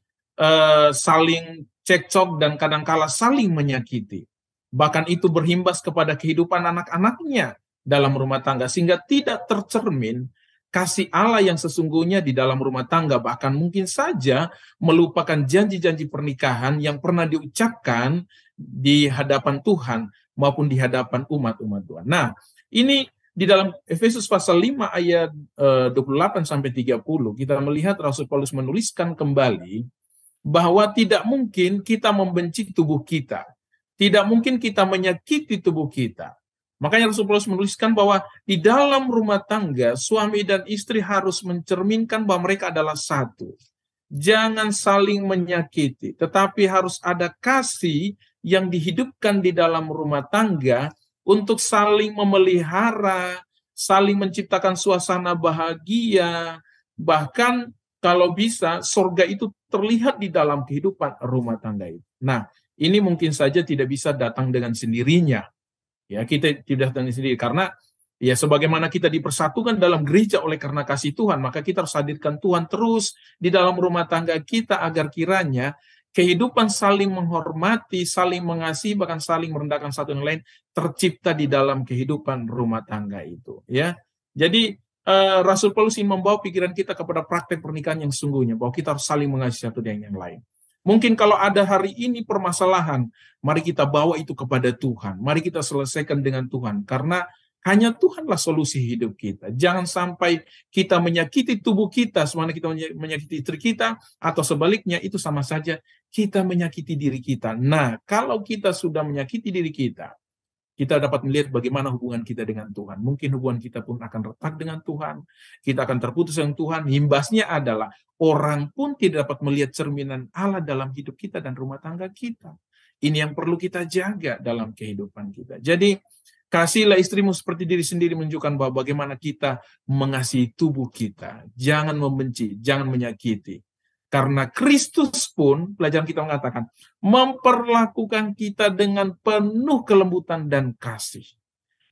saling cekcok dan kadangkala saling menyakiti. Bahkan itu berimbas kepada kehidupan anak-anaknya dalam rumah tangga, sehingga tidak tercermin kasih Allah yang sesungguhnya di dalam rumah tangga, bahkan mungkin saja melupakan janji-janji pernikahan yang pernah diucapkan di hadapan Tuhan maupun di hadapan umat-umat Tuhan. Nah, ini di dalam Efesus pasal 5 ayat 28-30, kita melihat Rasul Paulus menuliskan kembali bahwa tidak mungkin kita membenci tubuh kita. Tidak mungkin kita menyakiti tubuh kita. Makanya Rasul Paulus menuliskan bahwa di dalam rumah tangga, suami dan istri harus mencerminkan bahwa mereka adalah satu. Jangan saling menyakiti, tetapi harus ada kasih yang dihidupkan di dalam rumah tangga untuk saling memelihara, saling menciptakan suasana bahagia, bahkan kalau bisa surga itu terlihat di dalam kehidupan rumah tangga itu. Nah, ini mungkin saja tidak bisa datang dengan sendirinya. Ya, kita tidak datang sendiri karena ya sebagaimana kita dipersatukan dalam gereja oleh karena kasih Tuhan, maka kita harus hadirkan Tuhan terus di dalam rumah tangga kita agar kiranya kehidupan saling menghormati, saling mengasihi, bahkan saling merendahkan satu yang lain tercipta di dalam kehidupan rumah tangga itu. Ya, jadi Rasul Paulus ingin membawa pikiran kita kepada praktek pernikahan yang sungguhnya, bahwa kita harus saling mengasihi satu dengan yang lain. Mungkin kalau ada hari ini permasalahan, mari kita bawa itu kepada Tuhan. Mari kita selesaikan dengan Tuhan. Karena hanya Tuhanlah solusi hidup kita. Jangan sampai kita menyakiti tubuh kita, semana kita menyakiti istri kita, atau sebaliknya itu sama saja kita menyakiti diri kita. Nah, kalau kita sudah menyakiti diri kita dapat melihat bagaimana hubungan kita dengan Tuhan. Mungkin hubungan kita pun akan retak dengan Tuhan. Kita akan terputus dengan Tuhan. Imbasnya adalah orang pun tidak dapat melihat cerminan Allah dalam hidup kita dan rumah tangga kita. Ini yang perlu kita jaga dalam kehidupan kita. Jadi, kasihlah istrimu seperti diri sendiri, menunjukkan bahwa bagaimana kita mengasihi tubuh kita. Jangan membenci, jangan menyakiti. Karena Kristus pun, pelajaran kita mengatakan, memperlakukan kita dengan penuh kelembutan dan kasih.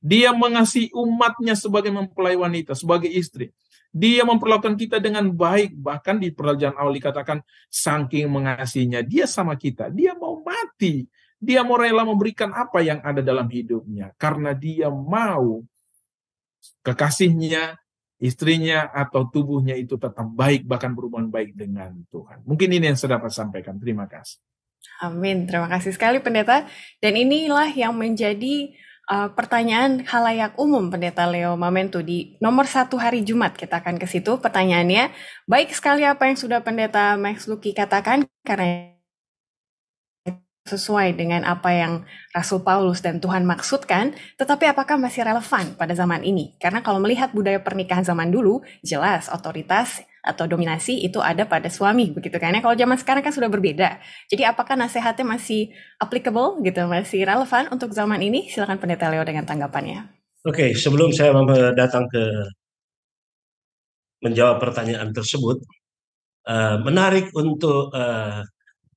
Dia mengasihi umatnya sebagai mempelai wanita, sebagai istri. Dia memperlakukan kita dengan baik, bahkan di perjanjian awal dikatakan, saking mengasihinya, dia sama kita, dia mau mati. Dia mau rela memberikan apa yang ada dalam hidupnya. Karena dia mau kekasihnya istrinya atau tubuhnya itu tetap baik, bahkan berhubungan baik dengan Tuhan. Mungkin ini yang saya dapat sampaikan. Terima kasih. Amin. Terima kasih sekali Pendeta. Dan inilah yang menjadi pertanyaan khalayak umum Pendeta Leo Mamento di nomor 1 hari Jumat. Kita akan ke situ pertanyaannya. Baik sekali apa yang sudah Pendeta Max Luki katakan, karena sesuai dengan apa yang Rasul Paulus dan Tuhan maksudkan, tetapi apakah masih relevan pada zaman ini? Karena kalau melihat budaya pernikahan zaman dulu, jelas otoritas atau dominasi itu ada pada suami, begitu kan ya. Kalau zaman sekarang kan sudah berbeda. Jadi apakah nasihatnya masih applicable gitu, masih relevan untuk zaman ini? Silakan Pendeta Leo dengan tanggapannya. Oke, sebelum saya datang ke menjawab pertanyaan tersebut, menarik untuk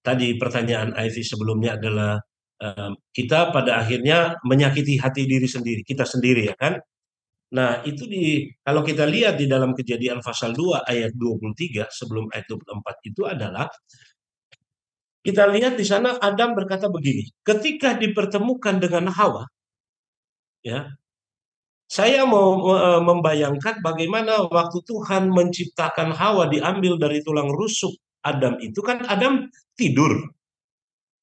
tadi pertanyaan Ivy sebelumnya adalah kita pada akhirnya menyakiti hati diri sendiri, kita sendiri ya kan. Nah itu kalau kita lihat di dalam Kejadian pasal 2 ayat 23 sebelum ayat 24 itu adalah, kita lihat di sana Adam berkata begini, ketika dipertemukan dengan Hawa, ya, saya mau membayangkan bagaimana waktu Tuhan menciptakan Hawa diambil dari tulang rusuk Adam itu kan Adam tidur,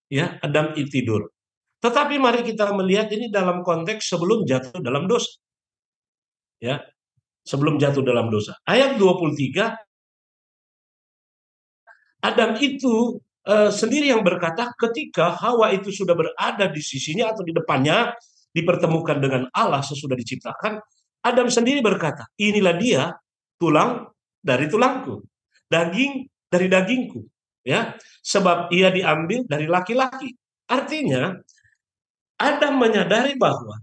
ya Adam tidur. Tetapi mari kita melihat ini dalam konteks sebelum jatuh dalam dosa, ya sebelum jatuh dalam dosa. Ayat 23, Adam itu sendiri yang berkata ketika Hawa itu sudah berada di sisinya atau di depannya, dipertemukan dengan Allah sesudah diciptakan, Adam sendiri berkata, inilah dia tulang dari tulangku, daging dari dagingku, ya, sebab ia diambil dari laki-laki. Artinya Adam menyadari bahwa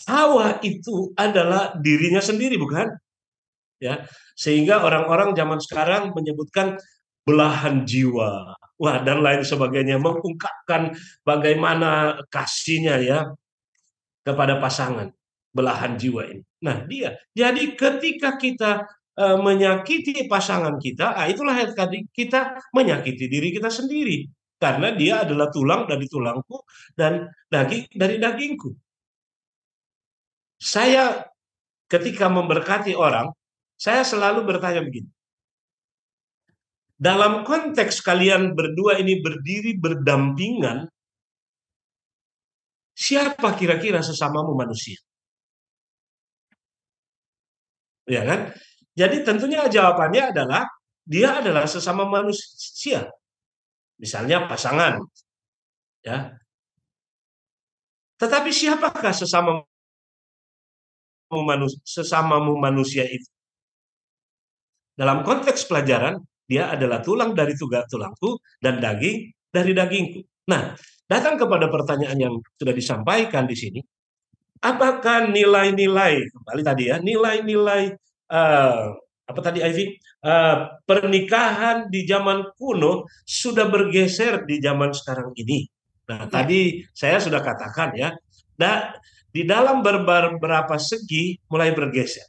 Hawa itu adalah dirinya sendiri, bukan? Ya, sehingga orang-orang zaman sekarang menyebutkan belahan jiwa, wah dan lain sebagainya, mengungkapkan bagaimana kasihnya ya kepada pasangan, belahan jiwa ini. Nah, jadi ketika kita menyakiti pasangan kita, itulah yang tadi kita menyakiti diri kita sendiri, karena dia adalah tulang dari tulangku dan daging dari dagingku. Saya ketika memberkati orang, saya selalu bertanya begini, dalam konteks kalian berdua ini berdiri berdampingan, siapa kira-kira sesamamu manusia? Ya kan? Jadi tentunya jawabannya adalah dia adalah sesama manusia. Misalnya pasangan, ya. Tetapi siapakah sesamamu manusia itu? Dalam konteks pelajaran, dia adalah tulang dari tulangku dan daging dari dagingku. Nah, datang kepada pertanyaan yang sudah disampaikan di sini, apakah nilai-nilai, kembali tadi ya, nilai-nilai apa tadi Ivy, pernikahan di zaman kuno sudah bergeser di zaman sekarang ini. Nah, tadi saya sudah katakan ya, di dalam beberapa segi mulai bergeser.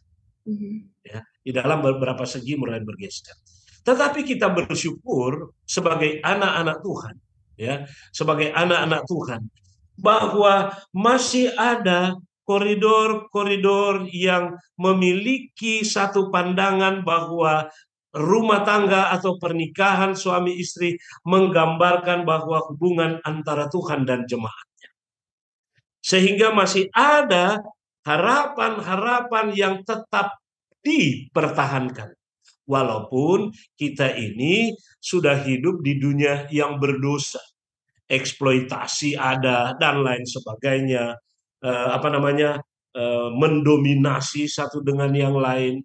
Ya, di dalam beberapa segi mulai bergeser. Tetapi kita bersyukur sebagai anak-anak Tuhan, ya, sebagai anak-anak Tuhan, bahwa masih ada koridor-koridor yang memiliki satu pandangan bahwa rumah tangga atau pernikahan suami istri menggambarkan bahwa hubungan antara Tuhan dan jemaatnya. Sehingga masih ada harapan-harapan yang tetap dipertahankan. Walaupun kita ini sudah hidup di dunia yang berdosa, eksploitasi ada dan lain sebagainya, mendominasi satu dengan yang lain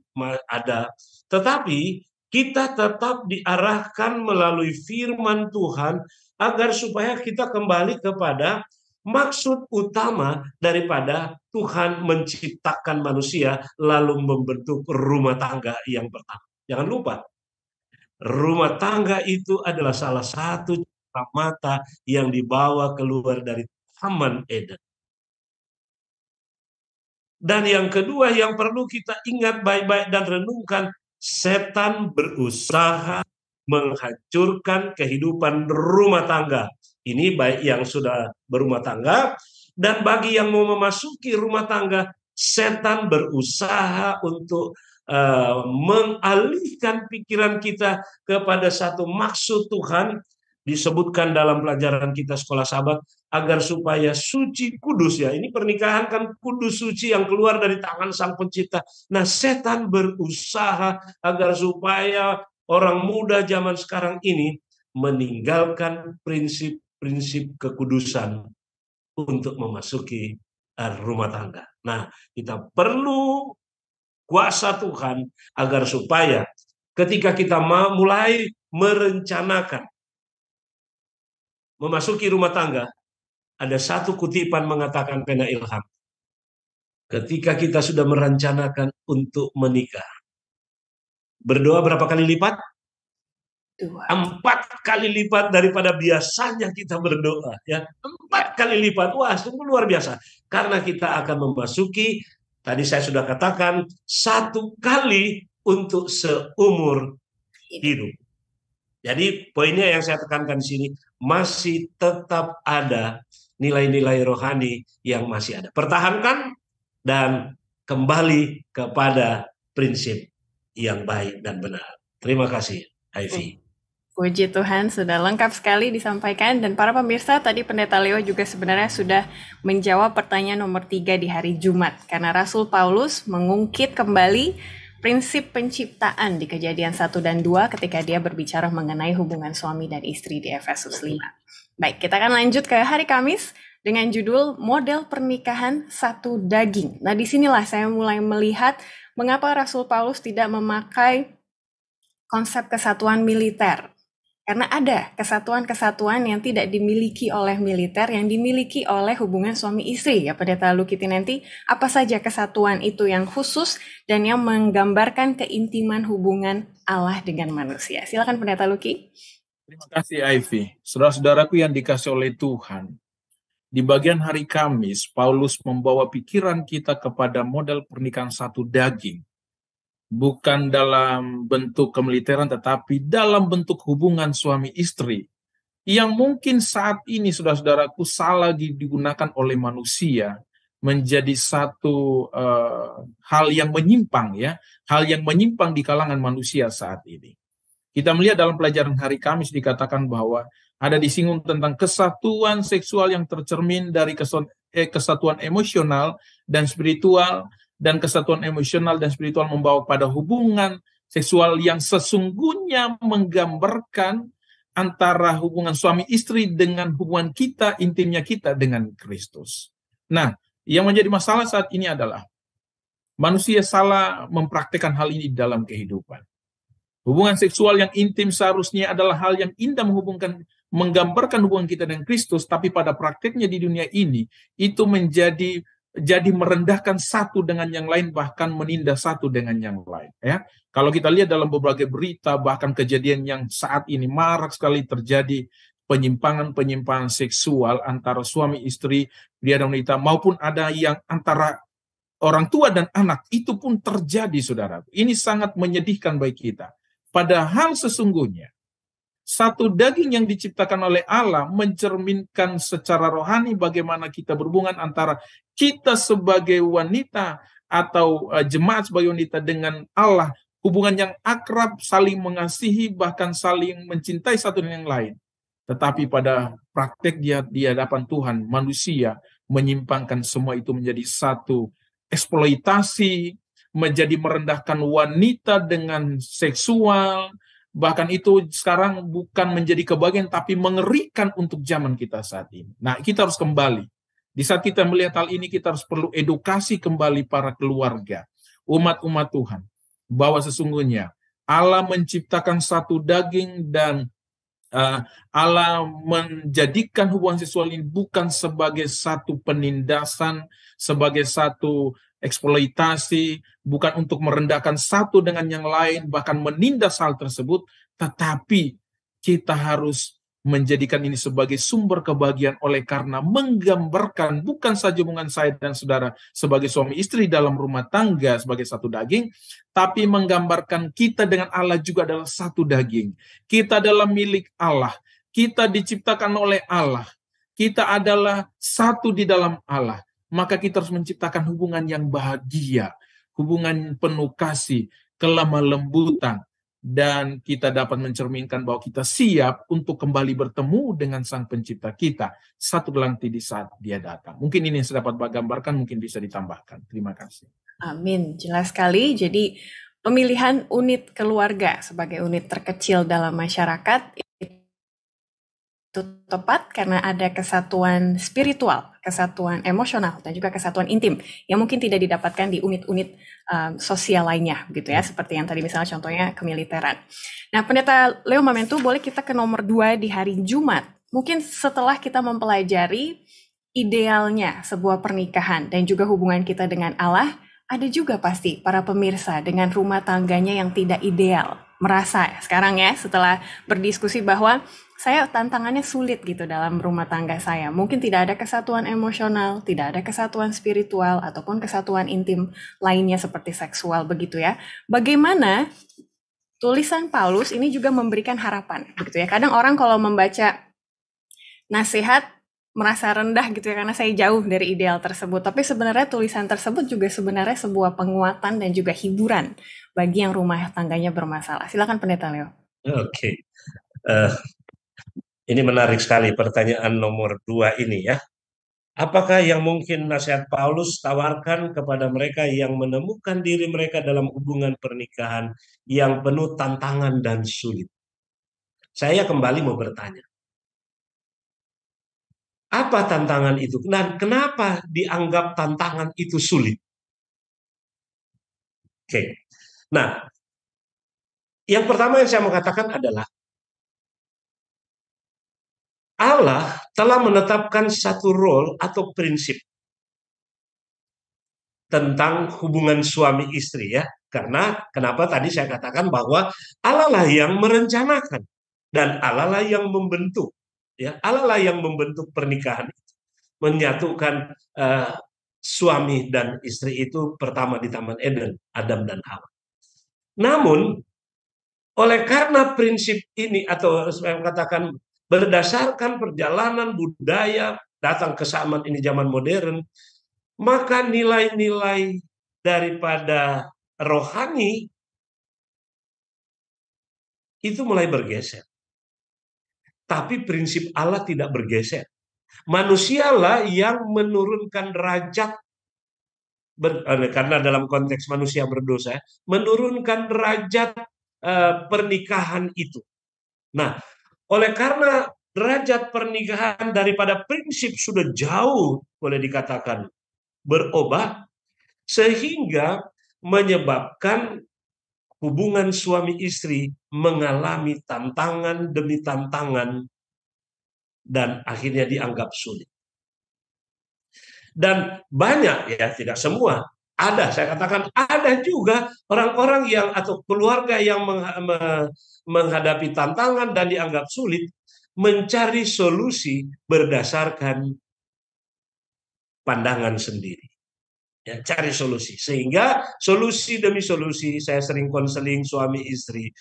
ada. Tetapi kita tetap diarahkan melalui firman Tuhan agar supaya kita kembali kepada maksud utama daripada Tuhan menciptakan manusia lalu membentuk rumah tangga yang pertama. Jangan lupa, rumah tangga itu adalah salah satu mata yang dibawa keluar dari Taman Eden. Dan yang kedua yang perlu kita ingat baik-baik dan renungkan, setan berusaha menghancurkan kehidupan rumah tangga. Ini baik yang sudah berumah tangga, dan bagi yang mau memasuki rumah tangga, setan berusaha untuk mengalihkan pikiran kita kepada satu maksud Tuhan, disebutkan dalam pelajaran kita sekolah Sabat, agar supaya suci kudus ya. Ini pernikahan kan kudus suci yang keluar dari tangan Sang Pencipta. Nah, setan berusaha agar supaya orang muda zaman sekarang ini meninggalkan prinsip-prinsip kekudusan untuk memasuki rumah tangga. Nah, kita perlu kuasa Tuhan agar supaya ketika kita mulai merencanakan memasuki rumah tangga, ada satu kutipan mengatakan pena ilham. Ketika kita sudah merencanakan untuk menikah, berdoa berapa kali lipat? 4 kali lipat daripada biasanya kita berdoa, ya. 4 kali lipat. Wah, sungguh luar biasa. Karena kita akan memasuki, tadi saya sudah katakan, 1 kali untuk seumur hidup. Jadi poinnya yang saya tekankan di sini, masih tetap ada nilai-nilai rohani yang masih ada. Pertahankan dan kembali kepada prinsip yang baik dan benar. Terima kasih, Ivy. Puji Tuhan, sudah lengkap sekali disampaikan. Dan para pemirsa, tadi Pendeta Leo juga sebenarnya sudah menjawab pertanyaan nomor 3 di hari Jumat. Karena Rasul Paulus mengungkit kembali prinsip penciptaan di Kejadian 1 dan 2 ketika dia berbicara mengenai hubungan suami dan istri di Efesus 5. Baik, kita akan lanjut ke hari Kamis dengan judul Model Pernikahan Satu Daging. Nah, disinilah saya mulai melihat mengapa Rasul Paulus tidak memakai konsep kesatuan militer. Karena ada kesatuan-kesatuan yang tidak dimiliki oleh militer, yang dimiliki oleh hubungan suami istri. Ya, Pendeta Lucky Tinenti, apa saja kesatuan itu yang khusus dan yang menggambarkan keintiman hubungan Allah dengan manusia? Silakan Pendeta Lucky. Terima kasih Ivy. Saudara-saudaraku yang dikasih oleh Tuhan, di bagian hari Kamis, Paulus membawa pikiran kita kepada model pernikahan satu daging. Bukan dalam bentuk kemiliteran, tetapi dalam bentuk hubungan suami istri. Yang mungkin saat ini, saudara-saudaraku, salah digunakan oleh manusia menjadi satu hal yang menyimpang, ya, hal yang menyimpang di kalangan manusia saat ini. Kita melihat dalam pelajaran hari Kamis dikatakan bahwa ada disinggung tentang kesatuan seksual yang tercermin dari kesatuan emosional dan spiritual, dan kesatuan emosional dan spiritual membawa pada hubungan seksual yang sesungguhnya menggambarkan antara hubungan suami istri dengan hubungan kita, intimnya kita dengan Kristus. Nah, yang menjadi masalah saat ini adalah manusia salah mempraktikkan hal ini dalam kehidupan. Hubungan seksual yang intim seharusnya adalah hal yang indah menggambarkan hubungan kita dengan Kristus, tapi pada praktiknya di dunia ini, itu menjadi merendahkan satu dengan yang lain, bahkan menindas satu dengan yang lain. Ya, kalau kita lihat dalam berbagai berita, bahkan kejadian yang saat ini marak sekali terjadi, penyimpangan seksual antara suami istri, pria dan wanita, maupun ada yang antara orang tua dan anak, itu pun terjadi, saudara. Ini sangat menyedihkan bagi kita. Padahal sesungguhnya satu daging yang diciptakan oleh Allah mencerminkan secara rohani bagaimana kita berhubungan antara kita sebagai wanita atau jemaat sebagai wanita dengan Allah, hubungan yang akrab, saling mengasihi, bahkan saling mencintai satu dengan yang lain. Tetapi pada praktek di hadapan Tuhan, manusia menyimpangkan semua itu menjadi satu eksploitasi, menjadi merendahkan wanita dengan seksual. Bahkan itu sekarang bukan menjadi kebahagiaan, tapi mengerikan untuk zaman kita saat ini. Nah, kita harus kembali. Di saat kita melihat hal ini, kita harus perlu edukasi kembali para keluarga, umat-umat Tuhan, bahwa sesungguhnya Allah menciptakan satu daging dan Allah menjadikan hubungan seksual ini bukan sebagai satu penindasan, sebagai satu eksploitasi, bukan untuk merendahkan satu dengan yang lain, bahkan menindas hal tersebut, tetapi kita harus menjadikan ini sebagai sumber kebahagiaan oleh karena menggambarkan bukan saja hubungan saya dan saudara sebagai suami istri dalam rumah tangga sebagai satu daging, tapi menggambarkan kita dengan Allah juga adalah satu daging. Kita adalah milik Allah, kita diciptakan oleh Allah, kita adalah satu di dalam Allah. Maka kita harus menciptakan hubungan yang bahagia, hubungan penuh kasih, kelemah lembutan, dan kita dapat mencerminkan bahwa kita siap untuk kembali bertemu dengan Sang Pencipta kita satu nanti di saat Dia datang. Mungkin ini yang saya dapat gambarkan, mungkin bisa ditambahkan. Terima kasih. Amin, jelas sekali. Jadi pemilihan unit keluarga sebagai unit terkecil dalam masyarakat itu tepat karena ada kesatuan spiritual, kesatuan emosional, dan juga kesatuan intim yang mungkin tidak didapatkan di unit-unit sosial lainnya, gitu ya, seperti yang tadi misalnya contohnya kemiliteran. Nah, Pendeta Leo Mamentu, boleh kita ke nomor 2 di hari Jumat. Mungkin setelah kita mempelajari idealnya sebuah pernikahan dan juga hubungan kita dengan Allah, ada juga pasti para pemirsa dengan rumah tangganya yang tidak ideal. Merasa sekarang ya, setelah berdiskusi bahwa saya tantangannya sulit gitu dalam rumah tangga saya. Mungkin tidak ada kesatuan emosional, tidak ada kesatuan spiritual, ataupun kesatuan intim lainnya seperti seksual begitu ya. Bagaimana tulisan Paulus ini juga memberikan harapan begitu ya. Kadang orang kalau membaca nasihat merasa rendah gitu ya karena saya jauh dari ideal tersebut. Tapi sebenarnya tulisan tersebut juga sebenarnya sebuah penguatan dan juga hiburan bagi yang rumah tangganya bermasalah. Silakan Pendeta Leo. Oke. Ini menarik sekali pertanyaan nomor 2 ini ya. Apakah yang mungkin nasihat Paulus tawarkan kepada mereka yang menemukan diri mereka dalam hubungan pernikahan yang penuh tantangan dan sulit? Saya kembali mau bertanya. Apa tantangan itu? Dan kenapa dianggap tantangan itu sulit? Oke. Nah, yang pertama yang saya mau katakan adalah Allah telah menetapkan satu role atau prinsip tentang hubungan suami istri ya. Karena kenapa tadi saya katakan bahwa Allah lah yang merencanakan dan Allah lah yang membentuk ya. Allah lah yang membentuk pernikahan itu. Menyatukan suami dan istri itu pertama di Taman Eden, Adam dan Hawa. Namun oleh karena prinsip ini atau saya katakan berdasarkan perjalanan budaya datang ke zaman ini zaman modern, maka nilai-nilai daripada rohani itu mulai bergeser. Tapi prinsip Allah tidak bergeser. Manusialah yang menurunkan derajat karena dalam konteks manusia berdosa, menurunkan derajat pernikahan itu. Nah, oleh karena derajat pernikahan daripada prinsip sudah jauh boleh dikatakan berubah, sehingga menyebabkan hubungan suami istri mengalami tantangan demi tantangan dan akhirnya dianggap sulit. Dan banyak ya, tidak semua, ada, saya katakan ada juga orang-orang yang atau keluarga yang menghadapi tantangan dan dianggap sulit, mencari solusi berdasarkan pandangan sendiri. Ya, cari solusi, sehingga solusi demi solusi saya sering konseling suami istri,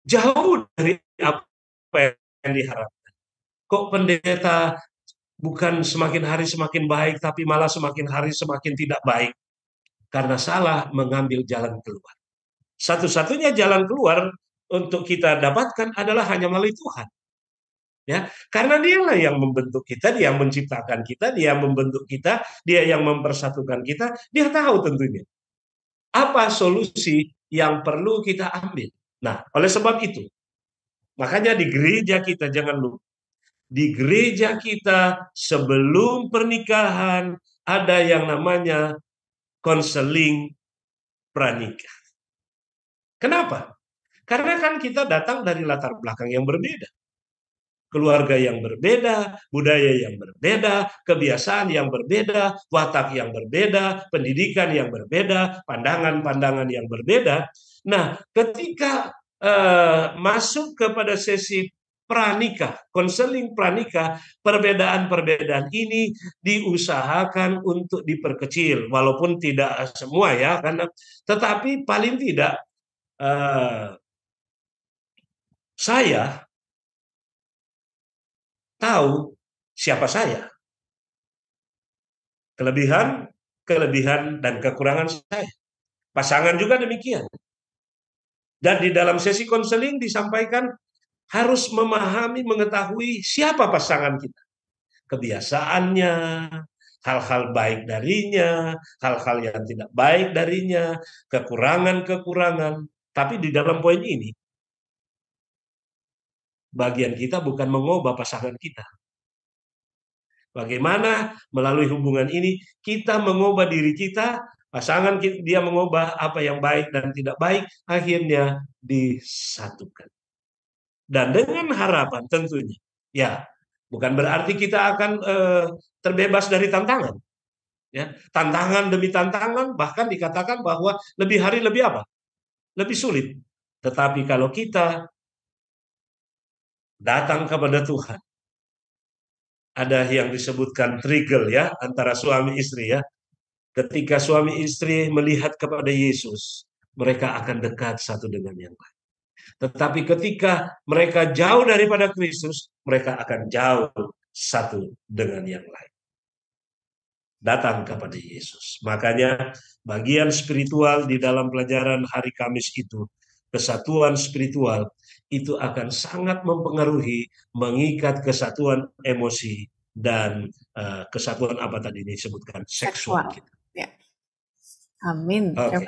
jauh dari apa yang diharapkan. Kok pendeta bukan semakin hari semakin baik, tapi malah semakin hari semakin tidak baik? Karena salah mengambil jalan keluar. Satu-satunya jalan keluar untuk kita dapatkan adalah hanya melalui Tuhan. Ya, karena dialah yang membentuk kita, dia yang menciptakan kita, dia yang membentuk kita, dia yang mempersatukan kita, dia tahu tentunya apa solusi yang perlu kita ambil. Nah, oleh sebab itu, makanya di gereja kita jangan lupa, di gereja kita sebelum pernikahan ada yang namanya konseling pranikah. Kenapa? Karena kan kita datang dari latar belakang yang berbeda. Keluarga yang berbeda, budaya yang berbeda, kebiasaan yang berbeda, watak yang berbeda, pendidikan yang berbeda, pandangan-pandangan yang berbeda. Nah, ketika masuk kepada sesi pranikah, konseling pranikah, perbedaan-perbedaan ini diusahakan untuk diperkecil, walaupun tidak semua ya, karena tetapi paling tidak saya tahu siapa saya. Kelebihan, kelebihan dan kekurangan saya. Pasangan juga demikian. Dan di dalam sesi konseling disampaikan harus memahami, mengetahui siapa pasangan kita. Kebiasaannya, hal-hal baik darinya, hal-hal yang tidak baik darinya, kekurangan-kekurangan. Tapi di dalam poin ini, bagian kita bukan mengubah pasangan kita. Bagaimana melalui hubungan ini kita mengubah diri kita, pasangan kita, dia mengubah apa yang baik dan tidak baik, akhirnya disatukan. Dan dengan harapan tentunya, ya bukan berarti kita akan terbebas dari tantangan. Ya, tantangan demi tantangan, bahkan dikatakan bahwa lebih hari lebih apa? Lebih sulit. Tetapi kalau kita datang kepada Tuhan, ada yang disebutkan trigger ya antara suami istri ya. Ketika suami istri melihat kepada Yesus, mereka akan dekat satu dengan yang lain. Tetapi ketika mereka jauh daripada Kristus, mereka akan jauh satu dengan yang lain. Datang kepada Yesus. Makanya bagian spiritual di dalam pelajaran hari Kamis itu, kesatuan spiritual itu akan sangat mempengaruhi, mengikat kesatuan emosi dan kesatuan apa tadi disebutkan seksual. Ya. Amin. Oke.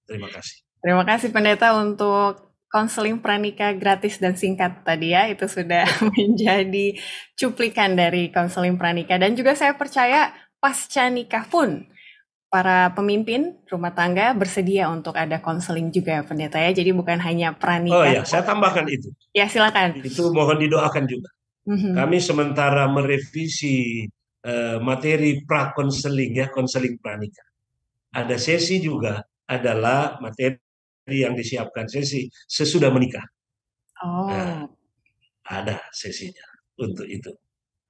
Terima kasih. Terima kasih Pendeta untuk konseling pranikah gratis dan singkat tadi ya. Itu sudah menjadi cuplikan dari konseling pranikah. Dan juga saya percaya pasca nikah pun para pemimpin rumah tangga bersedia untuk ada konseling juga Pendeta ya. Jadi bukan hanya pranikah. Oh ya, saya tambahkan itu. Ya, silakan. Itu mohon didoakan juga. Kami sementara merevisi materi pra-konseling ya, konseling pranikah. Ada sesi juga adalah materi yang disiapkan sesi sesudah menikah. Nah, ada sesinya untuk itu.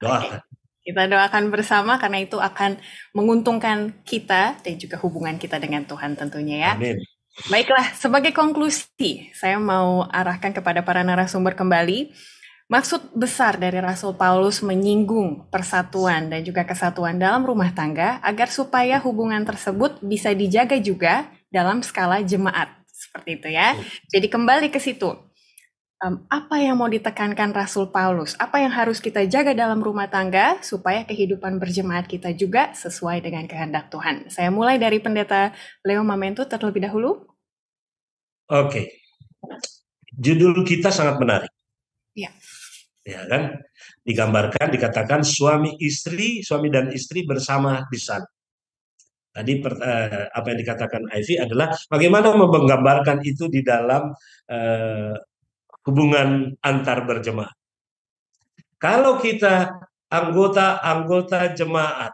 Doakan. Kita doakan bersama karena itu akan menguntungkan kita dan juga hubungan kita dengan Tuhan tentunya ya. Amin. Baiklah, sebagai konklusi, saya mau arahkan kepada para narasumber kembali. Maksud besar dari Rasul Paulus menyinggung persatuan dan juga kesatuan dalam rumah tangga agar supaya hubungan tersebut bisa dijaga juga dalam skala jemaat. Seperti itu ya. Jadi kembali ke situ. Apa yang mau ditekankan Rasul Paulus? Apa yang harus kita jaga dalam rumah tangga supaya kehidupan berjemaat kita juga sesuai dengan kehendak Tuhan? Saya mulai dari Pendeta Leo Mamento terlebih dahulu. Oke. Judul kita sangat menarik. Ya. Ya kan? Digambarkan, dikatakan suami dan istri bersama di sana. Tadi apa yang dikatakan Ivy adalah bagaimana menggambarkan itu di dalam hubungan antar berjemaat. Kalau kita anggota jemaat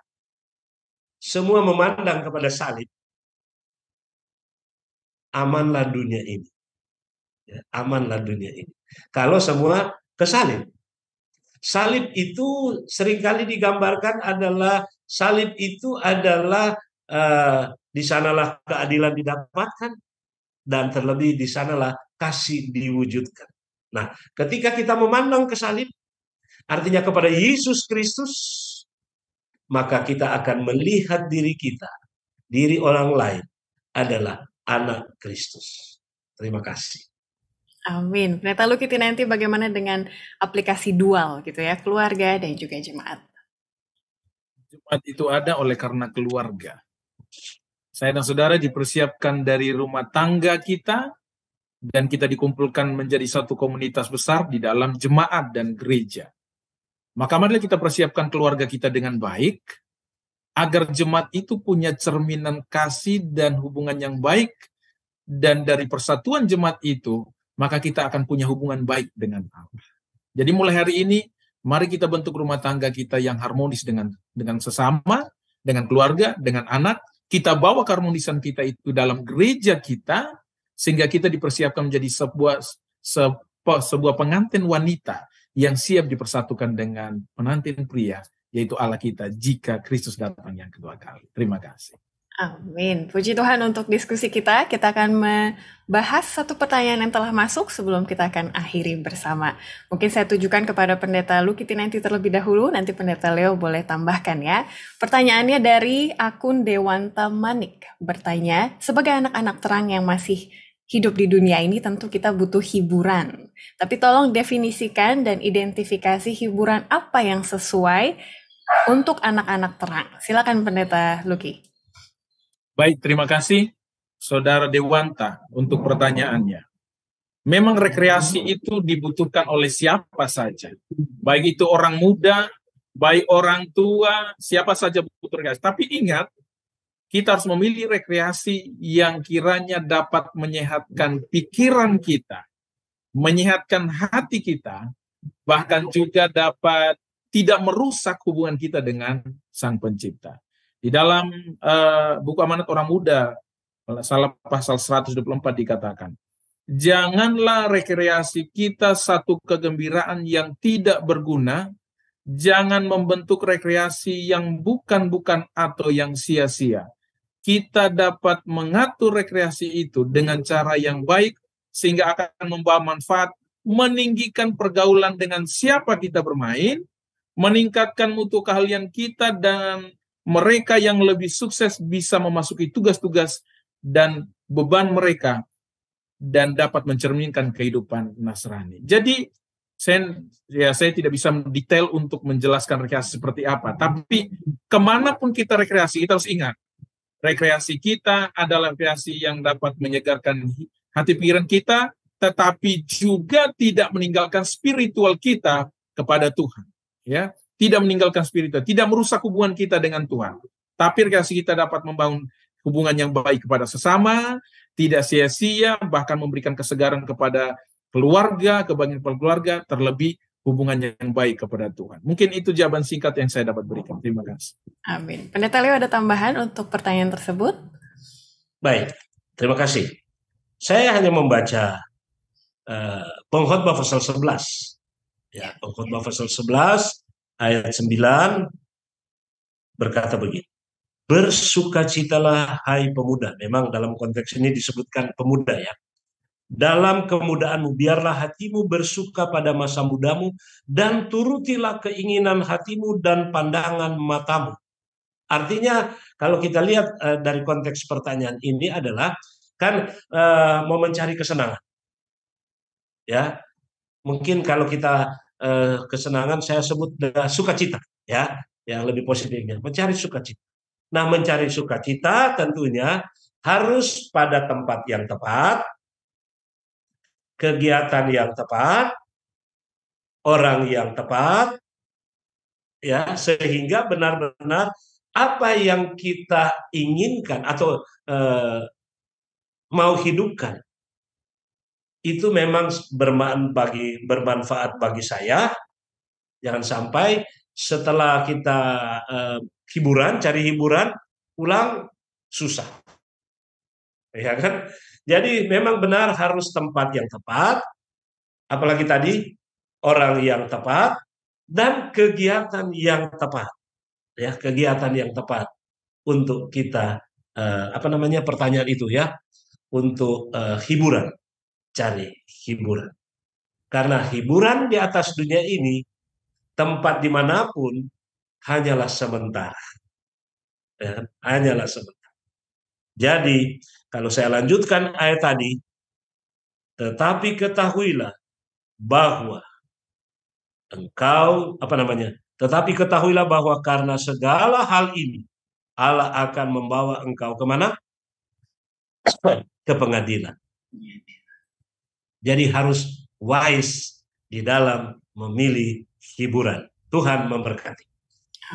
semua memandang kepada salib, amanlah dunia ini. Ya, amanlah dunia ini. Kalau semua ke salib. Salib itu seringkali digambarkan adalah salib itu adalah di sanalah keadilan didapatkan dan terlebih di sanalah kasih diwujudkan. Nah, ketika kita memandang ke salib, artinya kepada Yesus Kristus, maka kita akan melihat diri kita, diri orang lain adalah anak Kristus. Terima kasih. Amin. Pendeta Lukiti nanti bagaimana dengan aplikasi dual gitu ya, keluarga dan juga jemaat. Jemaat itu ada oleh karena keluarga. Saya dan saudara dipersiapkan dari rumah tangga kita dan kita dikumpulkan menjadi satu komunitas besar di dalam jemaat dan gereja. Maka marilah kita persiapkan keluarga kita dengan baik agar jemaat itu punya cerminan kasih dan hubungan yang baik, dan dari persatuan jemaat itu maka kita akan punya hubungan baik dengan Allah. Jadi mulai hari ini, mari kita bentuk rumah tangga kita yang harmonis dengan sesama, dengan keluarga, dengan anak. Kita bawa keharmonisan kita itu dalam gereja kita, sehingga kita dipersiapkan menjadi sebuah pengantin wanita yang siap dipersatukan dengan pengantin pria, yaitu Allah kita, jika Kristus datang yang kedua kali. Terima kasih. Amin. Puji Tuhan untuk diskusi kita. Kita akan membahas satu pertanyaan yang telah masuk sebelum kita akan akhiri bersama. Mungkin saya tujukan kepada Pendeta Luki nanti terlebih dahulu, nanti Pendeta Leo boleh tambahkan ya. Pertanyaannya dari akun Dewanta Manik. Bertanya, sebagai anak-anak terang yang masih hidup di dunia ini tentu kita butuh hiburan. Tapi tolong definisikan dan identifikasi hiburan apa yang sesuai untuk anak-anak terang. Silakan Pendeta Luki. Baik, terima kasih Saudara Dewanta untuk pertanyaannya. Memang rekreasi itu dibutuhkan oleh siapa saja. Baik itu orang muda, baik orang tua, siapa saja butuh rekreasi. Tapi ingat, kita harus memilih rekreasi yang kiranya dapat menyehatkan pikiran kita, menyehatkan hati kita, bahkan juga dapat tidak merusak hubungan kita dengan Sang Pencipta. Di dalam buku Amanat Orang Muda, pasal 124 dikatakan, janganlah rekreasi kita satu kegembiraan yang tidak berguna, jangan membentuk rekreasi yang bukan-bukan atau yang sia-sia. Kita dapat mengatur rekreasi itu dengan cara yang baik, sehingga akan membawa manfaat, meninggikan pergaulan dengan siapa kita bermain, meningkatkan mutu keahlian kita, dan mereka yang lebih sukses bisa memasuki tugas-tugas dan beban mereka dan dapat mencerminkan kehidupan Nasrani. Jadi saya tidak bisa detail untuk menjelaskan rekreasi seperti apa, tapi kemanapun kita rekreasi, kita harus ingat, rekreasi kita adalah rekreasi yang dapat menyegarkan hati pikiran kita, tetapi juga tidak meninggalkan spiritual kita kepada Tuhan. Ya, tidak meninggalkan spiritual, tidak merusak hubungan kita dengan Tuhan. Tapi rekreasi kita dapat membangun hubungan yang baik kepada sesama, tidak sia-sia, bahkan memberikan kesegaran kepada keluarga, kebahagiaan keluarga, terlebih hubungan yang baik kepada Tuhan. Mungkin itu jawaban singkat yang saya dapat berikan. Terima kasih. Amin. Pendeta Leo ada tambahan untuk pertanyaan tersebut? Baik, terima kasih. Saya hanya membaca Pengkhotbah pasal 11. Ya, Pengkhotbah pasal 11 ayat 9 berkata begini. Bersukacitalah hai pemuda. Memang dalam konteks ini disebutkan pemuda ya. Dalam kemudaanmu biarlah hatimu bersuka pada masa mudamu dan turutilah keinginan hatimu dan pandangan matamu. Artinya kalau kita lihat dari konteks pertanyaan ini adalah kan mau mencari kesenangan. Ya. Mungkin kalau kita kesenangan saya sebut sukacita ya, yang lebih positifnya mencari sukacita. Nah, mencari sukacita tentunya harus pada tempat yang tepat, kegiatan yang tepat, orang yang tepat, ya, sehingga benar-benar apa yang kita inginkan atau mau hidupkan itu memang bermanfaat bagi saya. Jangan sampai setelah kita cari hiburan, pulang susah. Ya kan? Jadi memang benar harus tempat yang tepat, apalagi tadi orang yang tepat dan kegiatan yang tepat. Ya, kegiatan yang tepat untuk kita pertanyaan itu ya, untuk hiburan. Cari hiburan. Karena hiburan di atas dunia ini, tempat dimanapun, hanyalah sementara. Ya, hanyalah sementara. Jadi, kalau saya lanjutkan ayat tadi, tetapi ketahuilah bahwa tetapi ketahuilah bahwa karena segala hal ini, Allah akan membawa engkau kemana? Ke pengadilan. Jadi harus wise di dalam memilih hiburan. Tuhan memberkati.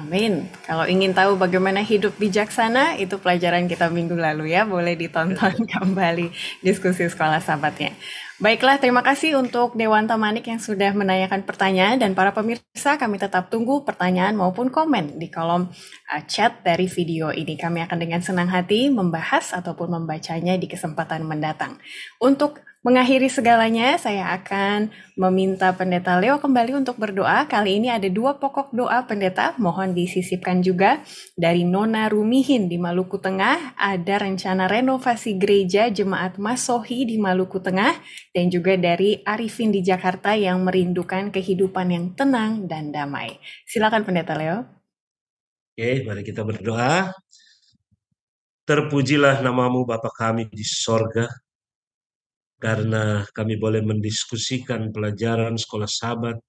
Amin. Kalau ingin tahu bagaimana hidup bijaksana, itu pelajaran kita minggu lalu ya. Boleh ditonton kembali diskusi sekolah sahabatnya. Baiklah, terima kasih untuk Dewanta Manik yang sudah menanyakan pertanyaan. Dan para pemirsa, kami tetap tunggu pertanyaan maupun komen di kolom chat dari video ini. Kami akan dengan senang hati membahas ataupun membacanya di kesempatan mendatang. Untuk Mengakhiri segalanya, saya akan meminta Pendeta Leo kembali untuk berdoa. Kali ini ada 2 pokok doa Pendeta, mohon disisipkan juga. Dari Nona Rumihin di Maluku Tengah, ada rencana renovasi gereja Jemaat Masohi di Maluku Tengah, dan juga dari Arifin di Jakarta yang merindukan kehidupan yang tenang dan damai. Silakan Pendeta Leo. Oke, mari kita berdoa. Terpujilah namamu Bapa kami di sorga, karena kami boleh mendiskusikan pelajaran sekolah Sabat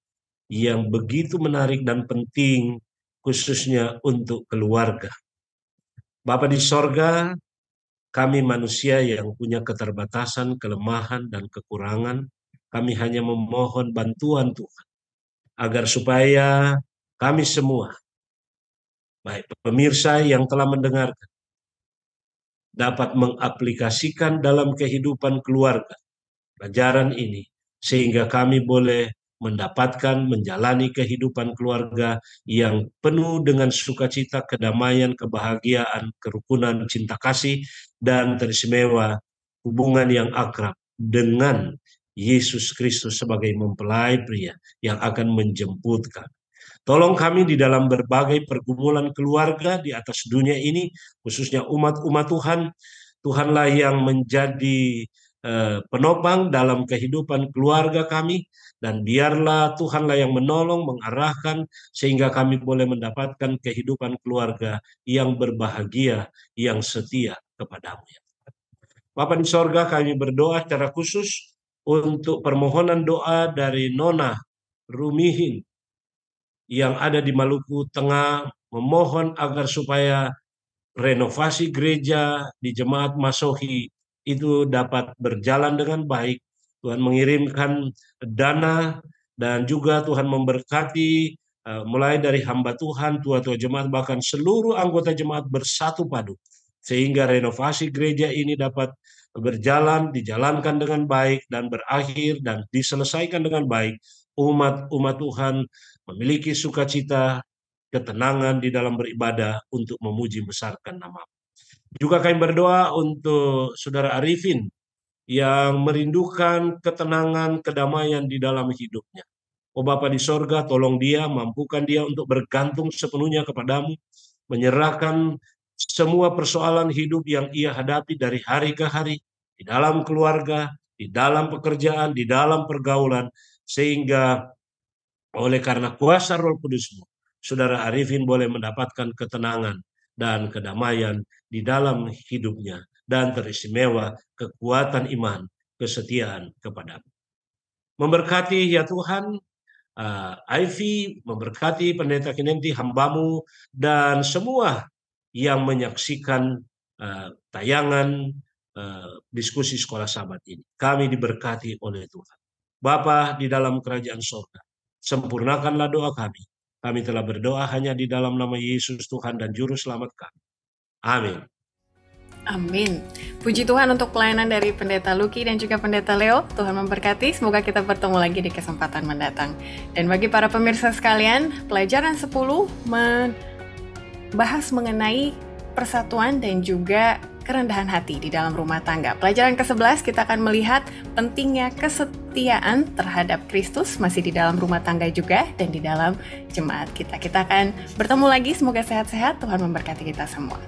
yang begitu menarik dan penting, khususnya untuk keluarga. Bapa di sorga, kami manusia yang punya keterbatasan, kelemahan, dan kekurangan. Kami hanya memohon bantuan Tuhan, agar supaya kami semua, baik pemirsa yang telah mendengarkan, dapat mengaplikasikan dalam kehidupan keluarga pelajaran ini, sehingga kami boleh mendapatkan menjalani kehidupan keluarga yang penuh dengan sukacita, kedamaian, kebahagiaan, kerukunan, cinta kasih, dan teristimewa hubungan yang akrab dengan Yesus Kristus sebagai mempelai pria yang akan menjemput kami. Tolong kami di dalam berbagai pergumulan keluarga di atas dunia ini, khususnya umat-umat Tuhan. Tuhanlah yang menjadi penopang dalam kehidupan keluarga kami, dan biarlah Tuhanlah yang menolong, mengarahkan, sehingga kami boleh mendapatkan kehidupan keluarga yang berbahagia, yang setia kepadamu. Bapa di sorga, kami berdoa secara khusus untuk permohonan doa dari Nona Rumihin yang ada di Maluku Tengah, memohon agar supaya renovasi gereja di Jemaat Masohi itu dapat berjalan dengan baik. Tuhan mengirimkan dana, dan juga Tuhan memberkati mulai dari hamba Tuhan, tua-tua jemaat, bahkan seluruh anggota jemaat bersatu padu, sehingga renovasi gereja ini dapat berjalan, dijalankan dengan baik, dan berakhir dan diselesaikan dengan baik. Umat Tuhan memiliki sukacita, ketenangan di dalam beribadah untuk memuji besarkan nama. Juga kami berdoa untuk Saudara Arifin yang merindukan ketenangan, kedamaian di dalam hidupnya. Oh Bapa di sorga, tolong dia, mampukan dia untuk bergantung sepenuhnya kepadamu, menyerahkan semua persoalan hidup yang ia hadapi dari hari ke hari, di dalam keluarga, di dalam pekerjaan, di dalam pergaulan, sehingga oleh karena kuasa Roh Kudus-Mu, Saudara Arifin boleh mendapatkan ketenangan dan kedamaian di dalam hidupnya, dan teristimewa kekuatan iman, kesetiaan kepadamu. Memberkati ya Tuhan, Ivy, memberkati Pendeta Kinenti, hambamu, dan semua yang menyaksikan tayangan diskusi sekolah Sabat ini. Kami diberkati oleh Tuhan. Bapa di dalam kerajaan sorga, sempurnakanlah doa kami. Kami telah berdoa hanya di dalam nama Yesus Tuhan dan Juru Selamat kami. Amin. Amin. Puji Tuhan untuk pelayanan dari Pendeta Lucky dan juga Pendeta Leo. Tuhan memberkati, semoga kita bertemu lagi di kesempatan mendatang. Dan bagi para pemirsa sekalian, pelajaran 10 membahas mengenai persatuan dan juga kerendahan hati di dalam rumah tangga. Pelajaran ke-11 kita akan melihat pentingnya kesetiaan terhadap Kristus masih di dalam rumah tangga juga dan di dalam jemaat kita. Kita akan bertemu lagi, semoga sehat-sehat, Tuhan memberkati kita semua.